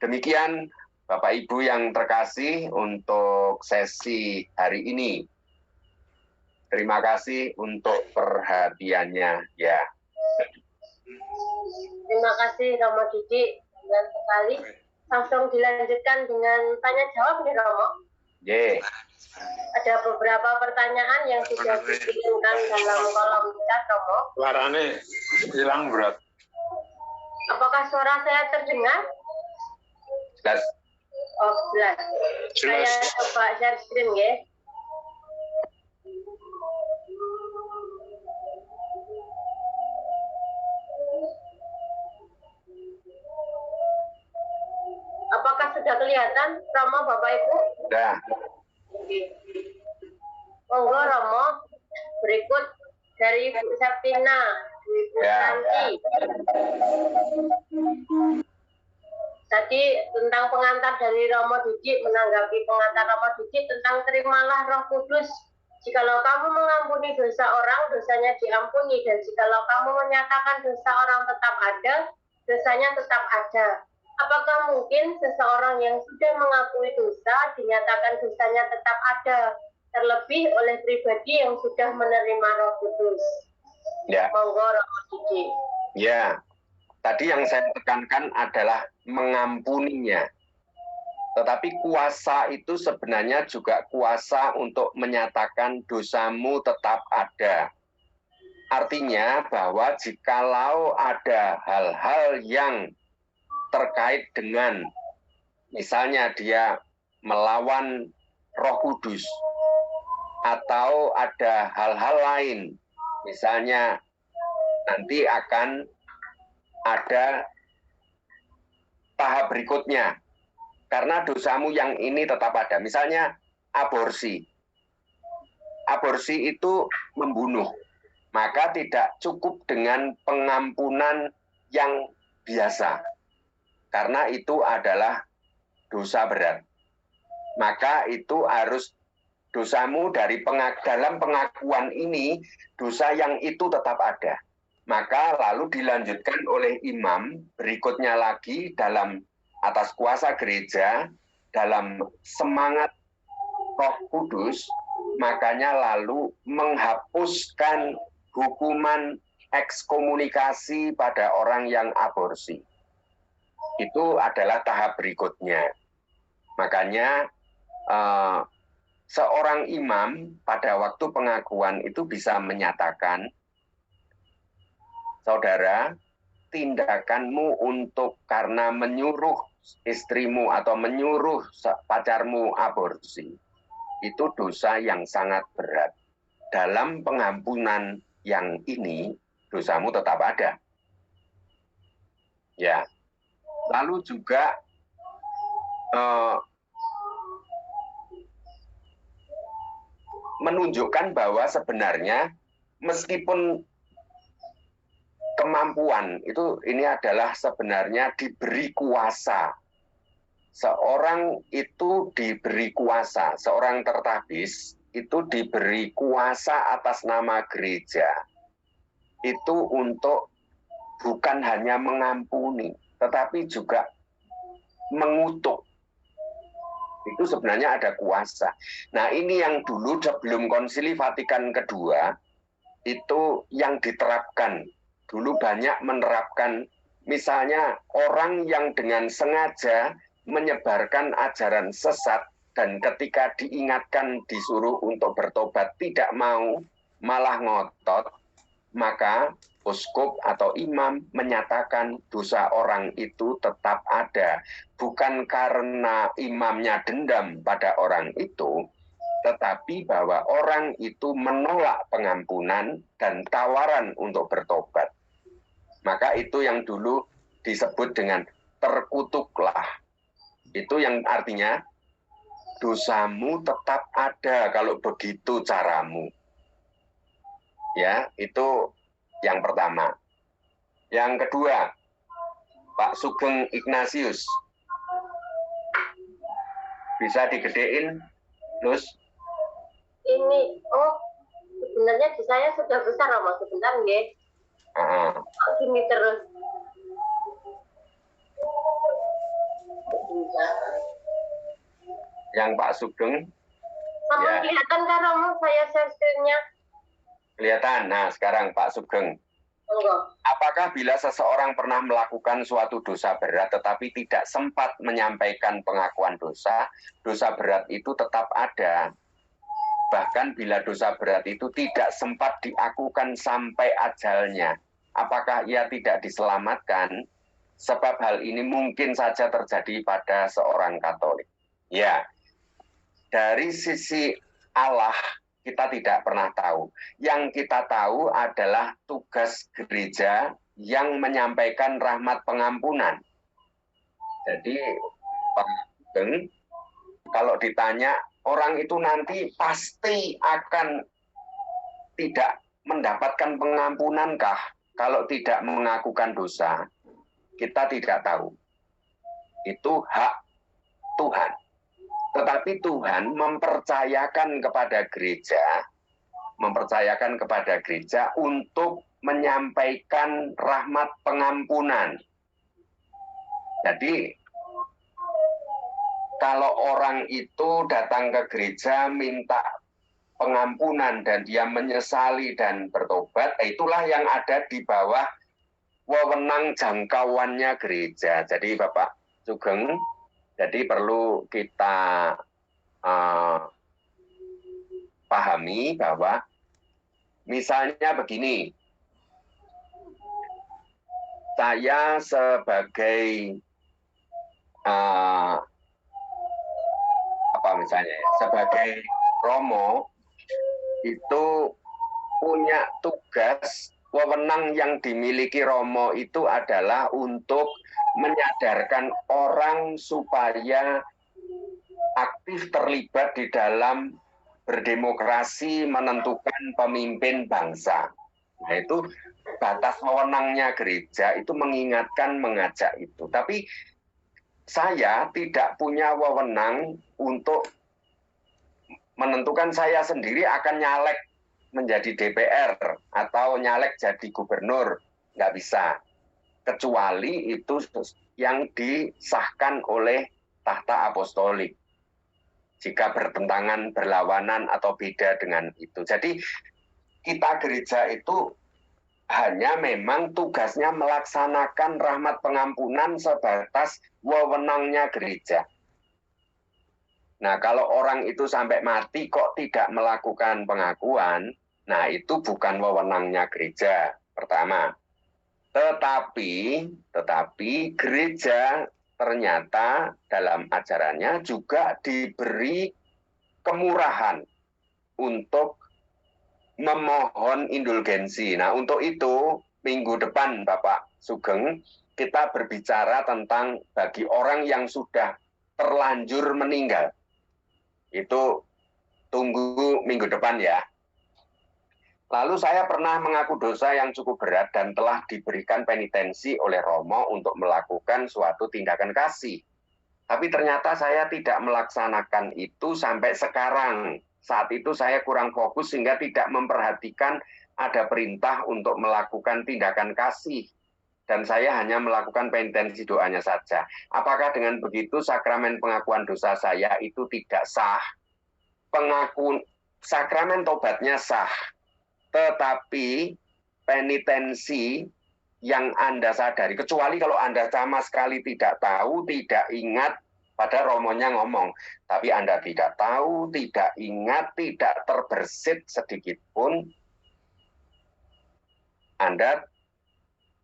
Demikian Bapak Ibu yang terkasih untuk sesi hari ini. Terima kasih untuk perhatiannya ya. Terima kasih Romo Didi, benar sekali. Langsung dilanjutkan dengan tanya jawab nih Romo. Yeah. Ada beberapa pertanyaan yang sudah dikirimkan dalam kolom chat Romo. Suaranya hilang berat. Apakah suara saya terdengar? Jelas. Oh, jelas. Jelas. Saya coba share screen ya. Apakah sudah kelihatan kelihatan Romo Bapak Ibu? Sudah. Monggo Romo, berikut dari Ibu Septina, Ibu Ya. Santi. Tadi tentang pengantar dari Romo Didi, menanggapi pengantar Romo Didi tentang terimalah Roh Kudus. Jikalau kamu mengampuni dosa orang, dosanya diampuni. Dan jikalau kamu menyatakan dosa orang tetap ada, dosanya tetap ada. Apakah mungkin seseorang yang sudah mengakui dosa, dinyatakan dosanya tetap ada, terlebih oleh pribadi yang sudah menerima Roh Kudus? Ya. Monggo Romo Didi. Ya. Tadi yang saya tekankan adalah mengampuninya. Tetapi kuasa itu sebenarnya juga kuasa untuk menyatakan dosamu tetap ada. Artinya bahwa jikalau ada hal-hal yang terkait dengan misalnya dia melawan Roh Kudus atau ada hal-hal lain, misalnya nanti akan ada tahap berikutnya karena dosamu yang ini tetap ada. Misalnya aborsi. Aborsi itu membunuh. Maka tidak cukup dengan pengampunan yang biasa. Karena itu adalah dosa berat. Maka itu harus dosamu dari dalam pengakuan ini, dosa yang itu tetap ada. Maka lalu dilanjutkan oleh imam berikutnya lagi dalam atas kuasa gereja, dalam semangat Roh Kudus, makanya lalu menghapuskan hukuman ekskomunikasi pada orang yang aborsi. Itu adalah tahap berikutnya. Makanya seorang imam pada waktu pengakuan itu bisa menyatakan, saudara, tindakanmu untuk karena menyuruh istrimu atau menyuruh pacarmu aborsi, itu dosa yang sangat berat. Dalam pengampunan yang ini, dosamu tetap ada. Ya. Lalu juga menunjukkan bahwa sebenarnya meskipun kemampuan itu ini adalah sebenarnya diberi kuasa. Seorang itu diberi kuasa, seorang tertabis itu diberi kuasa atas nama gereja. Itu untuk bukan hanya mengampuni, tetapi juga mengutuk. Itu sebenarnya ada kuasa. Nah, ini yang dulu sebelum Konsili Vatikan kedua itu yang diterapkan. Dulu banyak menerapkan, misalnya orang yang dengan sengaja menyebarkan ajaran sesat dan ketika diingatkan disuruh untuk bertobat tidak mau, malah ngotot, maka uskup atau imam menyatakan dosa orang itu tetap ada. Bukan karena imamnya dendam pada orang itu, tetapi bahwa orang itu menolak pengampunan dan tawaran untuk bertobat. Maka itu yang dulu disebut dengan terkutuklah. Itu yang artinya dosamu tetap ada kalau begitu caramu. Ya, itu yang pertama. Yang kedua, Pak Sugeng Ignatius. Bisa digedein, Lus? Ini, sebenarnya di saya sudah besar, Romo. Sebentar, nggih. Gini terus. Yang Pak Sugeng. Sama Ya. kelihatan kan, Romo, saya share-nya? Kelihatan. Nah, sekarang Pak Sugeng. Monggo. Apakah bila seseorang pernah melakukan suatu dosa berat tetapi tidak sempat menyampaikan pengakuan dosa, dosa berat itu tetap ada. Bahkan bila dosa berat itu tidak sempat diakukan sampai ajalnya, apakah ia tidak diselamatkan? Sebab hal ini mungkin saja terjadi pada seorang Katolik. Ya, dari sisi Allah kita tidak pernah tahu. Yang kita tahu adalah tugas gereja yang menyampaikan rahmat pengampunan. Jadi Sugeng, kalau ditanya orang itu nanti pasti akan tidak mendapatkan pengampunankah kalau tidak mengakukan dosa? Kita tidak tahu. Itu hak Tuhan. Tetapi Tuhan mempercayakan kepada gereja untuk menyampaikan rahmat pengampunan. Jadi kalau orang itu datang ke gereja minta pengampunan dan dia menyesali dan bertobat, itulah yang ada di bawah wewenang jangkauannya gereja. Jadi Bapak Sugeng, jadi perlu kita pahami bahwa misalnya begini, saya sebagai sebagai Romo itu punya tugas, wewenang yang dimiliki Romo itu adalah untuk menyadarkan orang supaya aktif terlibat di dalam berdemokrasi, menentukan pemimpin bangsa. Nah, itu batas wewenangnya gereja, itu mengingatkan, mengajak itu. Tapi saya tidak punya wewenang untuk menentukan saya sendiri akan nyalek menjadi DPR atau nyalek jadi gubernur. Nggak bisa. Kecuali itu yang disahkan oleh tahta apostolik. Jika bertentangan, berlawanan, atau beda dengan itu. Jadi kita gereja itu hanya memang tugasnya melaksanakan rahmat pengampunan sebatas wewenangnya gereja. Nah, kalau orang itu sampai mati kok tidak melakukan pengakuan, nah itu bukan wewenangnya gereja, pertama. Tetapi gereja ternyata dalam ajarannya juga diberi kemurahan untuk memohon indulgensi. Nah, untuk itu minggu depan Bapak Sugeng kita berbicara tentang bagi orang yang sudah terlanjur meninggal. Itu tunggu minggu depan ya. Lalu saya pernah mengaku dosa yang cukup berat dan telah diberikan penitensi oleh Romo untuk melakukan suatu tindakan kasih. Tapi ternyata saya tidak melaksanakan itu sampai sekarang. Saat itu saya kurang fokus sehingga tidak memperhatikan ada perintah untuk melakukan tindakan kasih. Dan saya hanya melakukan penitensi doanya saja. Apakah dengan begitu sakramen pengakuan dosa saya itu tidak sah? Sakramen tobatnya sah. Tetapi penitensi yang Anda sadari, kecuali kalau Anda sama sekali tidak tahu, tidak ingat, pada Romonya ngomong, tapi Anda tidak tahu, tidak ingat, tidak terbersit sedikit pun, Anda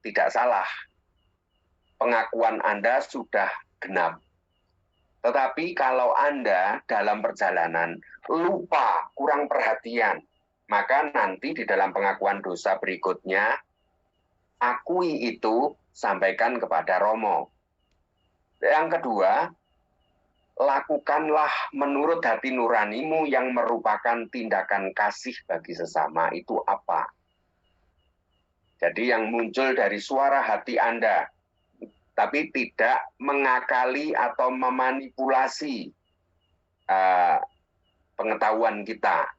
tidak salah. Pengakuan Anda sudah genap. Tetapi kalau Anda dalam perjalanan lupa, kurang perhatian, maka nanti di dalam pengakuan dosa berikutnya, akui itu, sampaikan kepada Romo. Yang kedua, lakukanlah menurut hati nuranimu yang merupakan tindakan kasih bagi sesama. Itu apa? Jadi yang muncul dari suara hati Anda, tapi tidak mengakali atau memanipulasi pengetahuan kita.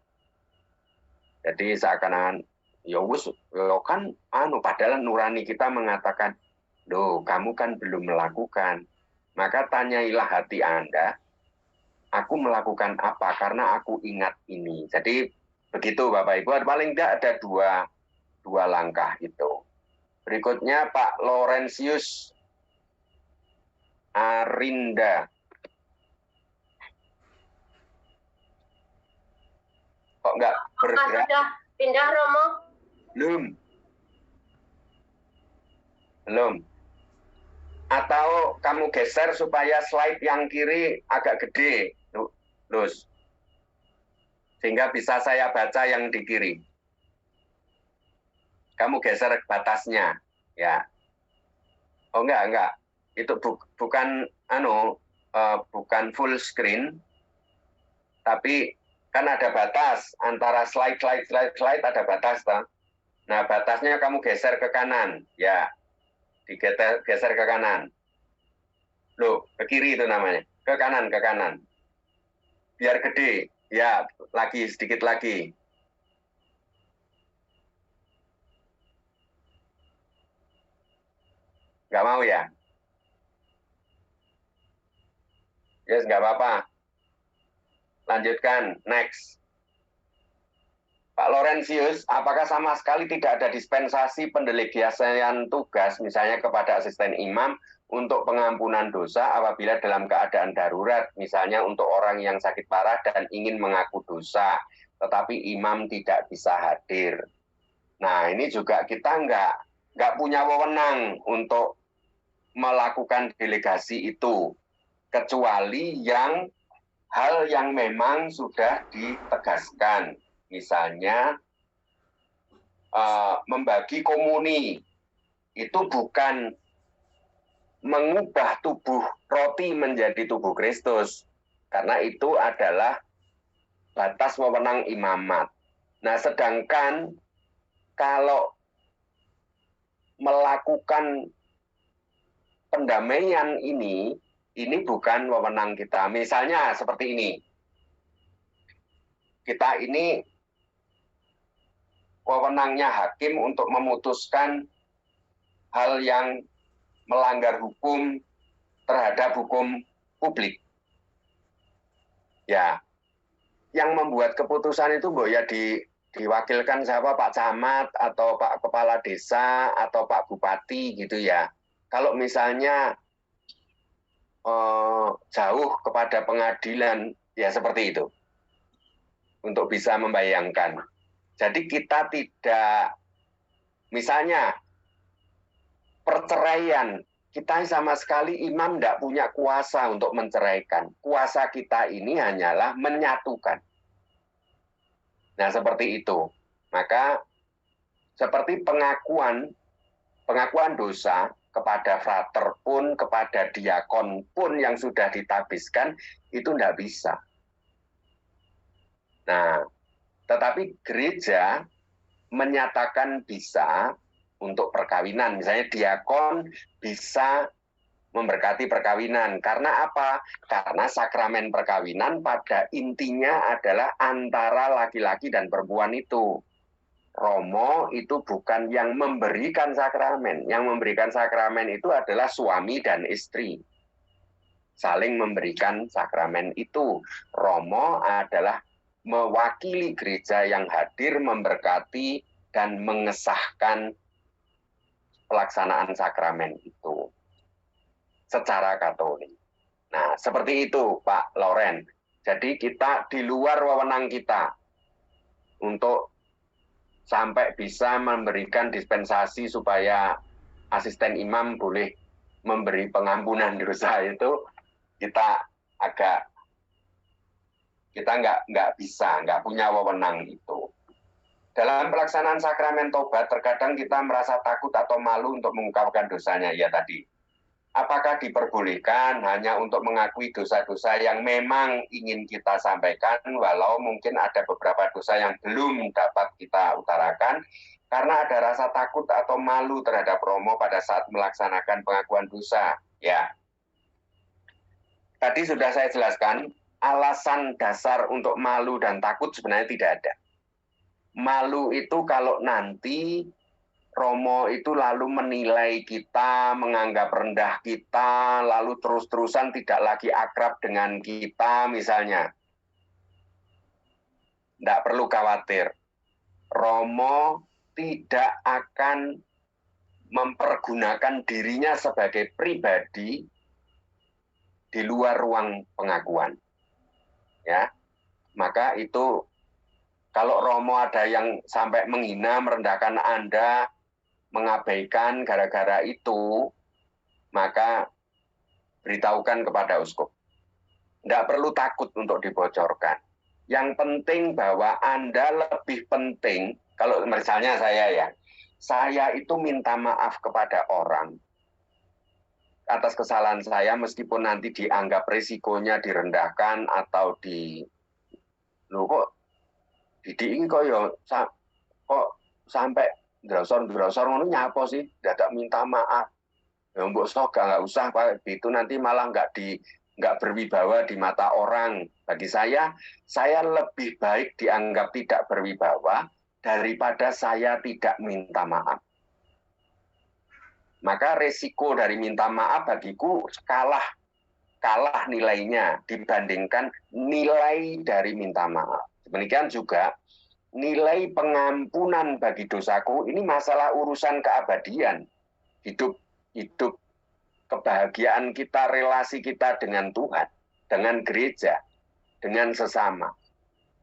Jadi seakan-akan, ya wis, kan padahal nurani kita mengatakan, loh kamu kan belum melakukan. Maka tanyailah hati Anda, aku melakukan apa karena aku ingat ini. Jadi begitu Bapak Ibu, paling tidak ada dua langkah itu. Berikutnya Pak Laurentius Arinda. Kok nggak bergerak? Sudah pindah Romo? Belum. Atau kamu geser supaya slide yang kiri agak gede, Lus. Sehingga bisa saya baca yang di kiri. Kamu geser batasnya, ya. Oh enggak. Itu bukan bukan full screen, tapi kan ada batas antara slide ada batas, toh. Nah, batasnya kamu geser ke kanan, ya, geser ke kanan. Loh, ke kiri itu namanya, ke kanan, biar gede, ya, lagi sedikit lagi. Nggak mau ya? Yes, nggak apa-apa. Lanjutkan, next. Pak Laurentius, apakah sama sekali tidak ada dispensasi pendelegasian tugas, misalnya kepada asisten imam, untuk pengampunan dosa apabila dalam keadaan darurat, misalnya untuk orang yang sakit parah dan ingin mengaku dosa, tetapi imam tidak bisa hadir. Nah, ini juga kita nggak punya wewenang untuk melakukan delegasi itu, kecuali hal yang memang sudah ditegaskan. Misalnya, membagi komuni, itu bukan mengubah tubuh roti menjadi tubuh Kristus, karena itu adalah batas wewenang imamat. Nah, sedangkan kalau melakukan pendamaian ini bukan wewenang kita. Misalnya seperti ini. Kita ini wewenangnya hakim untuk memutuskan hal yang melanggar hukum terhadap hukum publik. Ya, yang membuat keputusan itu ya diwakilkan siapa, Pak Camat atau Pak Kepala Desa atau Pak Bupati gitu ya. Kalau misalnya jauh kepada pengadilan, ya seperti itu. Untuk bisa membayangkan. Jadi kita tidak, misalnya perceraian, kita sama sekali imam tidak punya kuasa untuk menceraikan. Kuasa kita ini hanyalah menyatukan. Nah, seperti itu. Maka seperti pengakuan dosa kepada frater pun, kepada diakon pun yang sudah ditabiskan, itu tidak bisa. Nah, tetapi gereja menyatakan bisa untuk perkawinan. Misalnya diakon bisa memberkati perkawinan. Karena apa? Karena sakramen perkawinan pada intinya adalah antara laki-laki dan perempuan itu. Romo itu bukan yang memberikan sakramen. Yang memberikan sakramen itu adalah suami dan istri. Saling memberikan sakramen itu. Romo adalah mewakili gereja yang hadir, memberkati, dan mengesahkan pelaksanaan sakramen itu secara Katolik. Nah, seperti itu Pak Loren. Jadi kita di luar wewenang kita untuk sampai bisa memberikan dispensasi supaya asisten imam boleh memberi pengampunan dosa itu, kita nggak bisa, nggak punya wewenang itu. Dalam pelaksanaan sakramen tobat, terkadang kita merasa takut atau malu untuk mengungkapkan dosanya. Ya tadi, apakah diperbolehkan hanya untuk mengakui dosa-dosa yang memang ingin kita sampaikan, walau mungkin ada beberapa dosa yang belum dapat kita utarakan, karena ada rasa takut atau malu terhadap Romo pada saat melaksanakan pengakuan dosa. Ya, tadi sudah saya jelaskan, alasan dasar untuk malu dan takut sebenarnya tidak ada. Malu itu kalau nanti Romo itu lalu menilai kita, menganggap rendah kita, lalu terus-terusan tidak lagi akrab dengan kita misalnya. Tidak perlu khawatir. Romo tidak akan mempergunakan dirinya sebagai pribadi di luar ruang pengakuan. Ya, maka itu kalau Romo ada yang sampai menghina, merendahkan Anda, mengabaikan gara-gara itu, maka beritahukan kepada uskup. Tidak perlu takut untuk dibocorkan. Yang penting bahwa Anda lebih penting, kalau misalnya saya itu minta maaf kepada orang, atas kesalahan saya, meskipun nanti dianggap risikonya direndahkan atau loh kok didik kok ya kok sampai drosor ngono nyapa sih, dadak minta maaf. Ya mbok sok nggak usah Pak, itu nanti malah nggak berwibawa di mata orang. Bagi saya lebih baik dianggap tidak berwibawa daripada saya tidak minta maaf. Maka resiko dari minta maaf bagiku kalah nilainya dibandingkan nilai dari minta maaf. Demikian juga nilai pengampunan bagi dosaku ini masalah urusan keabadian. Hidup kebahagiaan kita, relasi kita dengan Tuhan, dengan gereja, dengan sesama.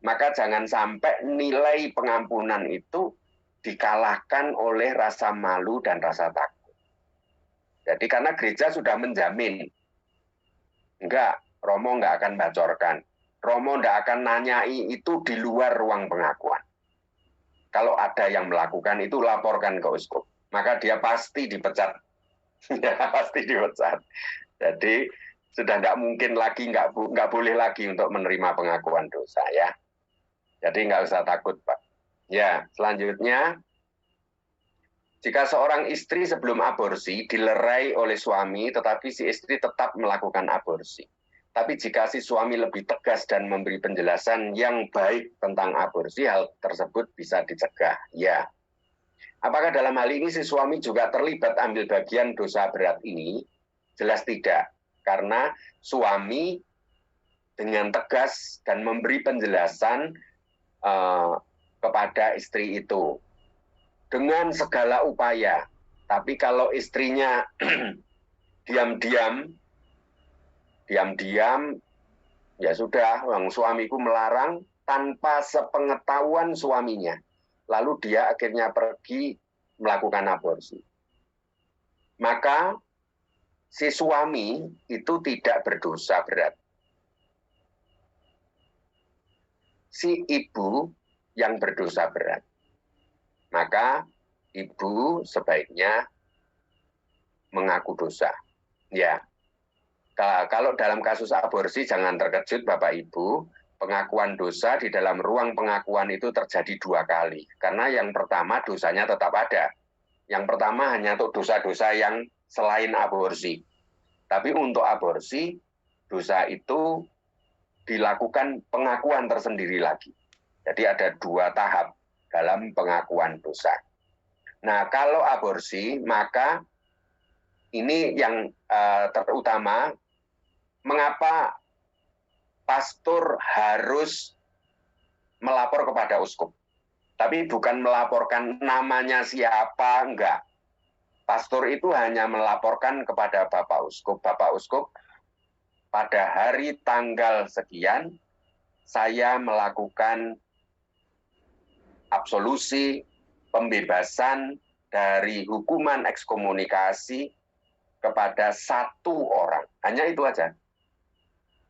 Maka jangan sampai nilai pengampunan itu dikalahkan oleh rasa malu dan rasa takut. Jadi karena gereja sudah menjamin, Romo enggak akan bacorkan. Romo enggak akan nanyai itu di luar ruang pengakuan. Kalau ada yang melakukan itu, laporkan ke uskup. Maka dia pasti dipecat. Ya, pasti dipecat. Jadi sudah enggak mungkin lagi, enggak boleh lagi untuk menerima pengakuan dosa ya. Jadi enggak usah takut Pak. Ya, selanjutnya. Jika seorang istri sebelum aborsi dilerai oleh suami, tetapi si istri tetap melakukan aborsi. Tapi jika si suami lebih tegas dan memberi penjelasan yang baik tentang aborsi, hal tersebut bisa dicegah. Ya. Apakah dalam hal ini si suami juga terlibat ambil bagian dosa berat ini? Jelas tidak. Karena suami dengan tegas dan memberi penjelasan kepada istri itu. Dengan segala upaya. Tapi kalau istrinya diam-diam, ya sudah, suamiku melarang tanpa sepengetahuan suaminya. Lalu dia akhirnya pergi melakukan aborsi. Maka si suami itu tidak berdosa berat. Si ibu yang berdosa berat. Maka ibu sebaiknya mengaku dosa. Ya. Kalau dalam kasus aborsi jangan terkejut Bapak Ibu, pengakuan dosa di dalam ruang pengakuan itu terjadi 2 kali. Karena yang pertama dosanya tetap ada. Yang pertama hanya untuk dosa-dosa yang selain aborsi. Tapi untuk aborsi, dosa itu dilakukan pengakuan tersendiri lagi. Jadi ada 2 tahap dalam pengakuan dosa. Nah, kalau aborsi, maka ini yang terutama, mengapa pastor harus melapor kepada uskup. Tapi bukan melaporkan namanya siapa, enggak. Pastor itu hanya melaporkan kepada Bapak Uskup. Bapak Uskup, pada hari tanggal sekian, saya melakukan absolusi, pembebasan dari hukuman ekskomunikasi kepada 1 orang. Hanya itu aja.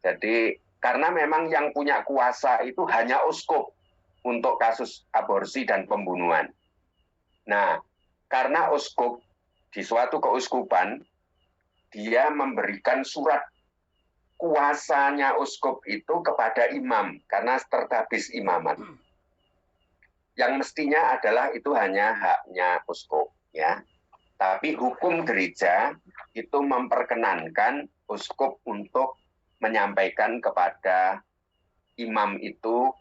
Jadi karena memang yang punya kuasa itu hanya uskup untuk kasus aborsi dan pembunuhan. Nah, karena uskup di suatu keuskupan, dia memberikan surat kuasanya uskup itu kepada imam karena tertabis imamat. Yang mestinya adalah itu hanya haknya uskup, ya. Tapi hukum gereja itu memperkenankan uskup untuk menyampaikan kepada imam itu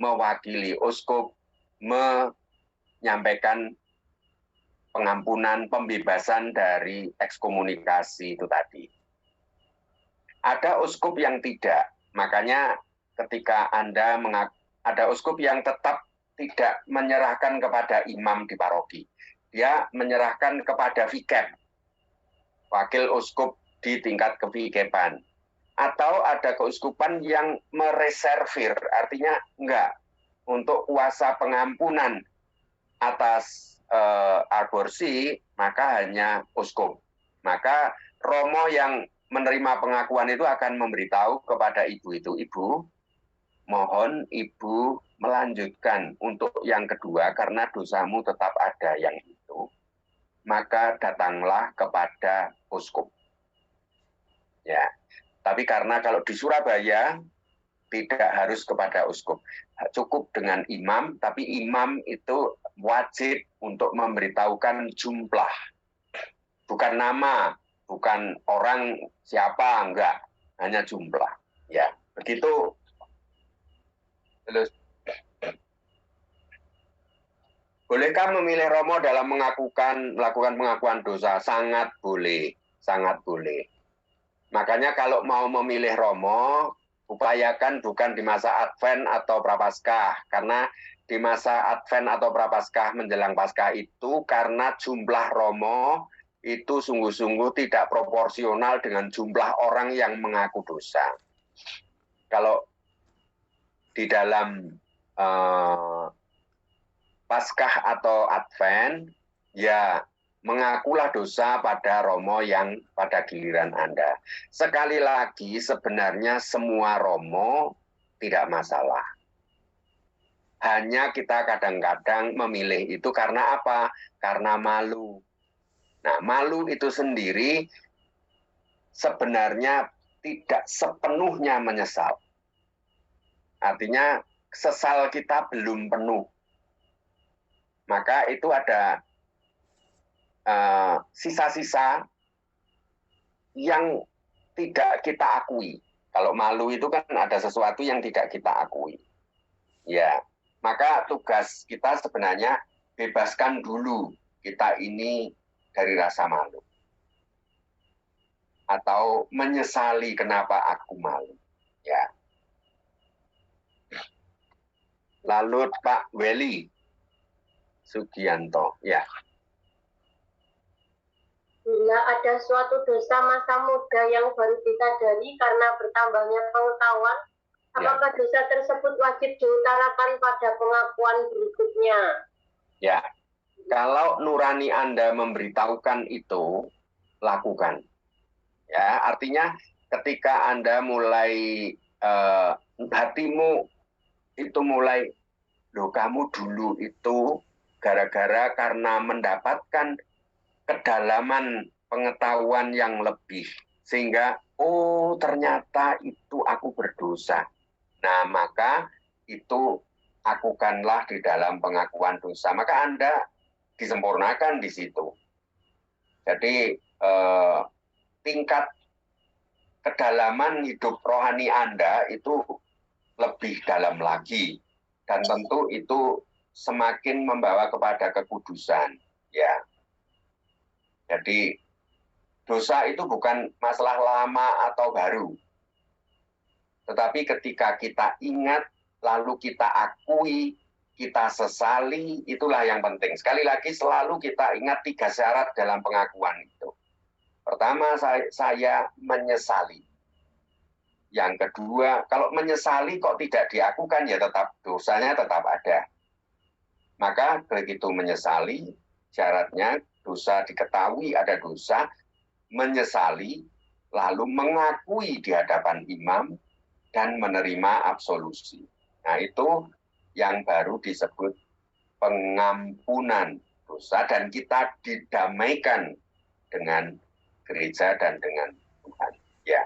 mewakili uskup menyampaikan pengampunan, pembebasan dari ekskomunikasi itu tadi. Ada uskup yang tidak, makanya ketika Anda ada uskup yang tetap tidak menyerahkan kepada imam di paroki. Dia menyerahkan kepada vikep, wakil uskup di tingkat kevikepan. Atau ada keuskupan yang mereservir, artinya enggak, untuk kuasa pengampunan atas aborsi, maka hanya uskup. Maka romo yang menerima pengakuan itu akan memberitahu kepada ibu itu, ibu, mohon ibu melanjutkan untuk yang kedua karena dosamu tetap ada yang itu, maka datanglah kepada uskup. Ya. Tapi karena kalau di Surabaya tidak harus kepada uskup. Cukup dengan imam, tapi imam itu wajib untuk memberitahukan jumlah. Bukan nama, bukan orang siapa, enggak. Hanya jumlah. Ya, begitu. Terus, bolehkah memilih romo dalam melakukan pengakuan dosa? Sangat boleh, sangat boleh. Makanya kalau mau memilih romo, upayakan bukan di masa Advent atau Prapaskah, karena di masa Advent atau Prapaskah menjelang Paskah itu karena jumlah romo itu sungguh-sungguh tidak proporsional dengan jumlah orang yang mengaku dosa. Kalau di dalam Paskah atau Advent, ya mengakulah dosa pada romo yang pada giliran Anda. Sekali lagi, sebenarnya semua romo tidak masalah. Hanya kita kadang-kadang memilih itu karena apa? Karena malu. Nah, malu itu sendiri sebenarnya tidak sepenuhnya menyesal. Artinya, sesal kita belum penuh. Maka itu ada sisa-sisa yang tidak kita akui. Kalau malu itu kan ada sesuatu yang tidak kita akui. Ya, maka tugas kita sebenarnya bebaskan dulu kita ini dari rasa malu. Atau menyesali kenapa aku malu. Ya. Lalu Pak Weli Sugianto, ya. Bila ada suatu dosa masa muda yang baru disadari karena bertambahnya pengetahuan, apakah dosa tersebut wajib diutarakan pada pengakuan berikutnya? Ya, kalau nurani Anda memberitahukan itu, lakukan. Ya, artinya ketika Anda mulai hatimu itu mulai, loh kamu dulu itu gara-gara karena mendapatkan kedalaman pengetahuan yang lebih. Sehingga, oh ternyata itu aku berdosa. Nah, maka itu lakukanlah di dalam pengakuan dosa. Maka Anda disempurnakan di situ. Jadi, tingkat kedalaman hidup rohani Anda itu lebih dalam lagi. Dan tentu itu semakin membawa kepada kekudusan. Ya. Jadi dosa itu bukan masalah lama atau baru. Tetapi ketika kita ingat, lalu kita akui, kita sesali, itulah yang penting. Sekali lagi selalu kita ingat 3 syarat dalam pengakuan itu. Pertama, saya menyesali. Yang kedua, kalau menyesali kok tidak diakukan, ya tetap dosanya tetap ada. Maka begitu menyesali, syaratnya dosa diketahui ada dosa, menyesali, lalu mengakui di hadapan imam, dan menerima absolusi. Nah itu yang baru disebut pengampunan dosa, dan kita didamaikan dengan gereja dan dengan Tuhan. Ya.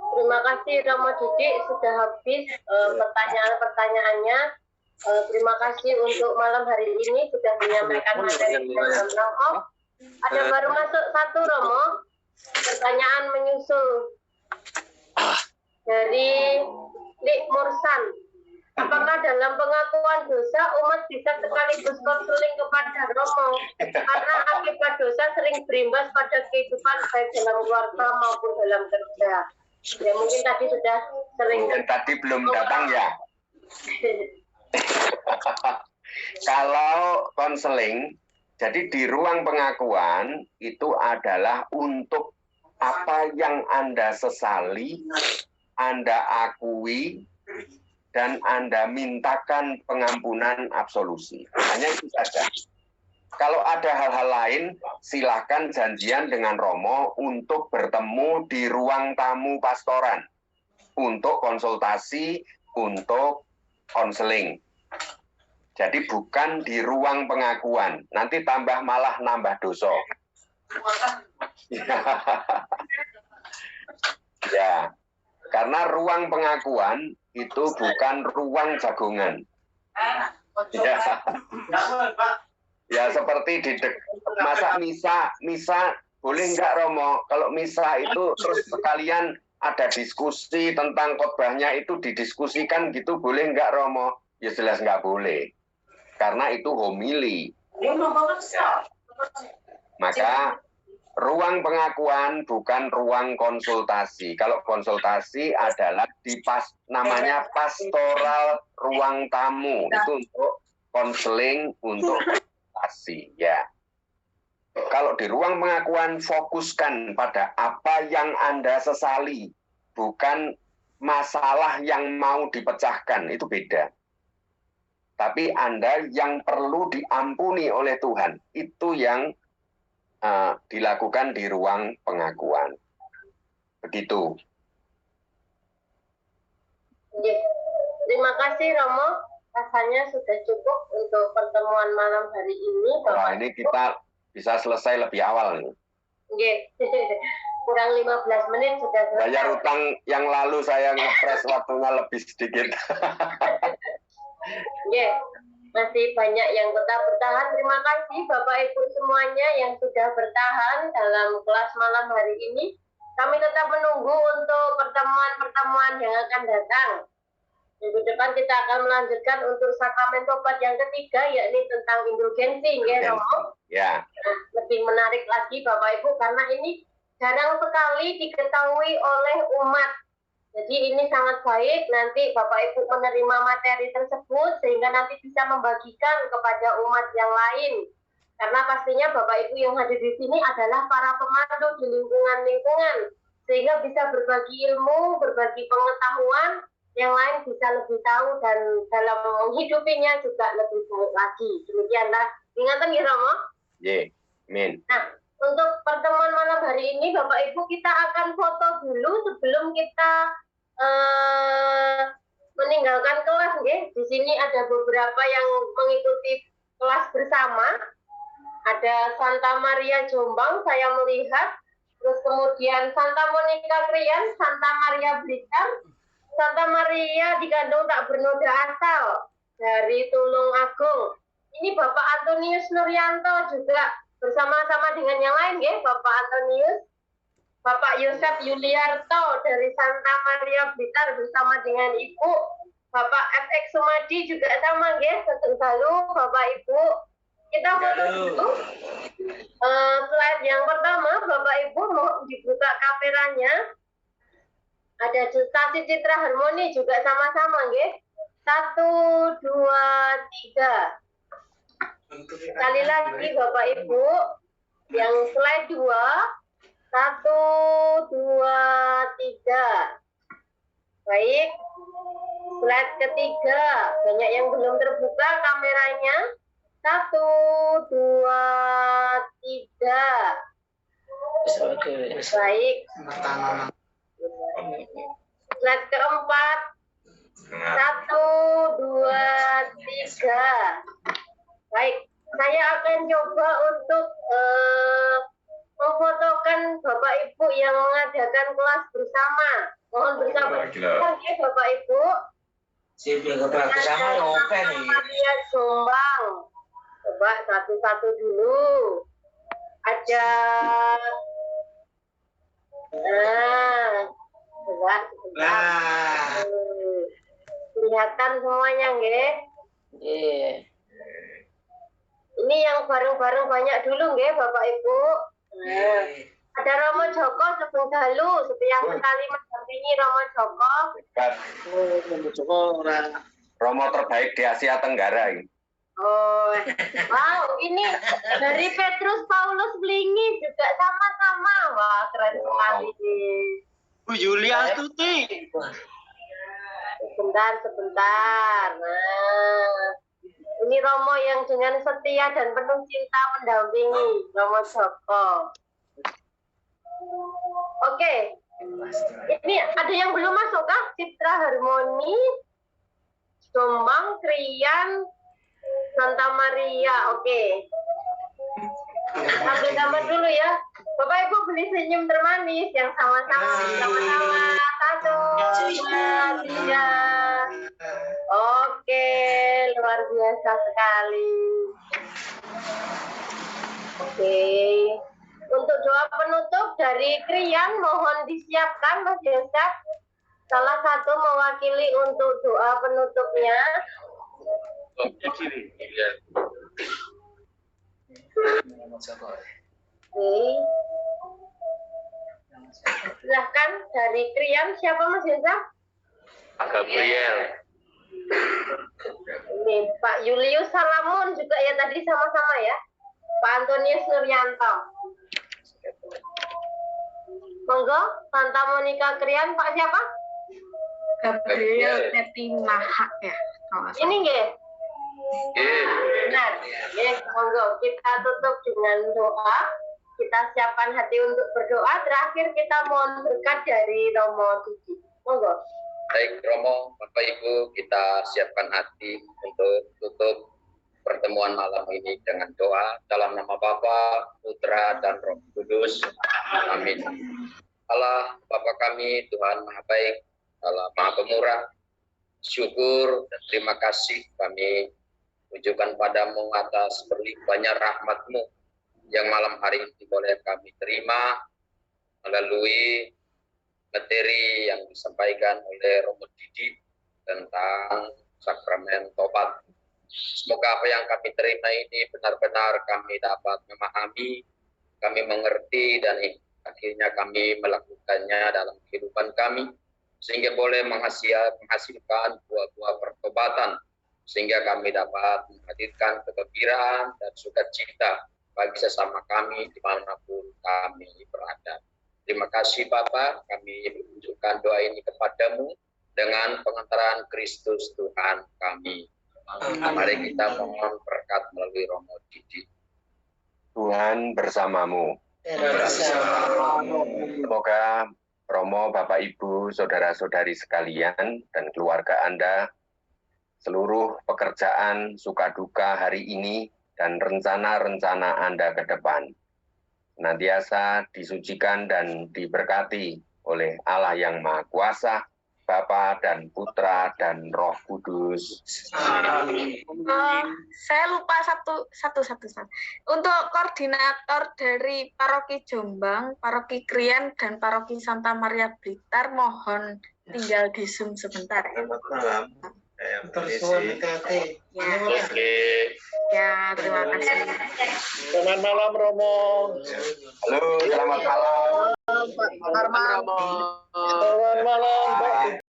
Terima kasih Romo Didik, sudah habis pertanyaan-pertanyaannya. Terima kasih untuk malam hari ini sudah menyampaikan materi dalam Romo. Ada baru masuk 1 Romo, pertanyaan menyusul dari Lik Mursan. Apakah dalam pengakuan dosa umat bisa sekaligus konseling kepada Romo? Karena akibat dosa sering berimbas pada kehidupan baik dalam keluarga maupun dalam kerja. Ya mungkin tadi sudah sering. Mungkin tadi belum datang ya. Kalau konseling, jadi di ruang pengakuan itu adalah untuk apa yang Anda sesali, Anda akui, dan Anda mintakan pengampunan absolusi. Hanya itu saja. Kalau ada hal-hal lain, silakan janjian dengan Romo untuk bertemu di ruang tamu pastoran. Untuk konsultasi, untuk konseling. Jadi bukan di ruang pengakuan. Nanti malah nambah dosa. Ya, karena ruang pengakuan itu bukan ruang jagongan. Ya, ya seperti di masa misa boleh nggak Romo? Kalau misa itu terus sekalian ada diskusi tentang khotbahnya itu didiskusikan gitu, boleh nggak Romo? Ya jelas nggak boleh, karena itu homili. Maka ruang pengakuan bukan ruang konsultasi. Kalau konsultasi adalah namanya pastoral ruang tamu. Itu untuk konseling, untuk konsultasi. Ya. Kalau di ruang pengakuan fokuskan pada apa yang Anda sesali, bukan masalah yang mau dipecahkan. Itu beda. Tapi Anda yang perlu diampuni oleh Tuhan, itu yang dilakukan di ruang pengakuan. Begitu. Terima kasih Romo. Rasanya sudah cukup untuk pertemuan malam hari ini. Nah, ini kita bisa selesai lebih awal nih. Kurang 15 menit sudah selesai. Bayar utang yang lalu saya ngepres waktunya lebih sedikit. Masih banyak yang tetap bertahan. Terima kasih Bapak Ibu semuanya yang sudah bertahan dalam kelas malam hari ini. Kami tetap menunggu untuk pertemuan-pertemuan yang akan datang. Minggu depan kita akan melanjutkan untuk sakramen tobat yang ketiga, yakni tentang indulgensi, ya Romo. Ya. Nah, lebih menarik lagi Bapak Ibu karena ini jarang sekali diketahui oleh umat. Jadi ini sangat baik nanti Bapak Ibu menerima materi tersebut sehingga nanti bisa membagikan kepada umat yang lain. Karena pastinya Bapak Ibu yang hadir di sini adalah para pemandu di lingkungan-lingkungan. Sehingga bisa berbagi ilmu, berbagi pengetahuan, yang lain bisa lebih tahu dan dalam menghidupinya juga lebih baik lagi. Demikianlah. Ingatan ya Romo? Amin. Nah, untuk pertemuan malam hari ini Bapak Ibu kita akan foto dulu sebelum kita meninggalkan kelas, nggih. Di sini ada beberapa yang mengikuti kelas bersama. Ada Santa Maria Jombang saya melihat, terus kemudian Santa Monica Krian, Santa Maria Blitar, Santa Maria di Gandung Tak Bernoda Asal dari Tulung Agung. Ini Bapak Antonius Nuryanto juga bersama-sama dengan yang lain, ya, Bapak Antonius, Bapak Yosef Yuliarto dari Santa Maria Blitar bersama dengan Ibu, Bapak FX Sumadi juga sama, ya, lalu Bapak Ibu. Kita foto dulu. Slide yang pertama, Bapak Ibu mau dibuka kameranya. Ada Stasi Citra Harmoni juga sama-sama, ya. 1, 2, 3. Sekali lagi Bapak Ibu, yang slide 2, 1, 2, 3. Baik, slide ketiga, banyak yang belum terbuka kameranya. 1, 2, 3. Baik. Slide keempat, 1, 2, 3. Baik, saya akan coba untuk memfotokan Bapak Ibu yang mengadakan kelas bersama. Mohon bersabar ya Bapak Ibu. Maria Jombang. Coba satu-satu dulu. Ada sebentar. Kelihatan semuanya, nggih? Iya. Ini yang bareng-bareng banyak dulu, nggih, Bapak Ibu. Ada Romo Joko Sebenggalu, setiap sekali mendampingi Romo Joko. Romo terbaik di Asia Tenggara ini. Oh, wow, ini dari Petrus Paulus Blingi juga sama-sama. Wah, keren sekali. Bu Yulia Tuti. Sebentar. Nah, ini Romo yang dengan setia dan penuh cinta mendampingi Romo Joko. Oke, ini ada yang belum masuk kah? Citra Harmoni, Jombang, Krian, Santa Maria. Oke. Ambil gambar dulu ya. Bapak Ibu beli senyum termanis yang sama-sama. Satu, dua, tiga. Oke, luar biasa sekali. Oke. Untuk doa penutup dari Krian mohon disiapkan Mas Yosef. Salah satu mewakili untuk doa penutupnya. Oke. Silahkan dari Krian, siapa Mas Yosef? Pak Gabriel. Ini Pak Julius Salamun juga ya tadi sama-sama ya. Pak Antonius Nuryanto. Monggo, Santa Monica Krian, Pak siapa? Gabriel Netimaha ya. kalau nggak salah. Ini nggih. Benar. Nggih, monggo kita tutup dengan doa. Kita siapkan hati untuk berdoa. Terakhir kita mohon berkat dari Romo Suci. Monggo. Baik Romo, Bapak Ibu, kita siapkan hati untuk tutup pertemuan malam ini dengan doa dalam nama Bapa, Putra, dan Roh Kudus. Amin. Allah Bapa kami, Tuhan Maha Baik, Allah Maha Pemurah, syukur dan terima kasih kami tunjukkan padamu atas berlimpahnya rahmat-Mu yang malam hari ini boleh kami terima melalui materi yang disampaikan oleh Romo Didi tentang sakramen tobat. Semoga apa yang kami terima ini benar-benar kami dapat memahami, kami mengerti, dan akhirnya kami melakukannya dalam kehidupan kami, sehingga boleh menghasilkan buah-buah pertobatan, sehingga kami dapat menghadirkan kegembiraan dan sukacita bagi sesama kami dimanapun kami berada. Terima kasih Bapa, kami menunjukkan doa ini kepadamu dengan pengantaran Kristus Tuhan kami. Mari kita mohon berkat melalui Romo Didi. Tuhan bersamamu. Semoga Romo, Bapak, Ibu, saudara-saudari sekalian, dan keluarga Anda, seluruh pekerjaan, suka duka hari ini, dan rencana-rencana Anda ke depan senantiasa disucikan dan diberkati oleh Allah yang Maha Kuasa, Bapa dan Putra dan Roh Kudus. Saya lupa satu. Untuk koordinator dari Paroki Jombang, Paroki Krian, dan Paroki Santa Maria Blitar, mohon tinggal di Zoom sebentar. Ya, terima kasih. Selamat malam Romo. Halo, selamat malam. Selamat malam. Selamat malam.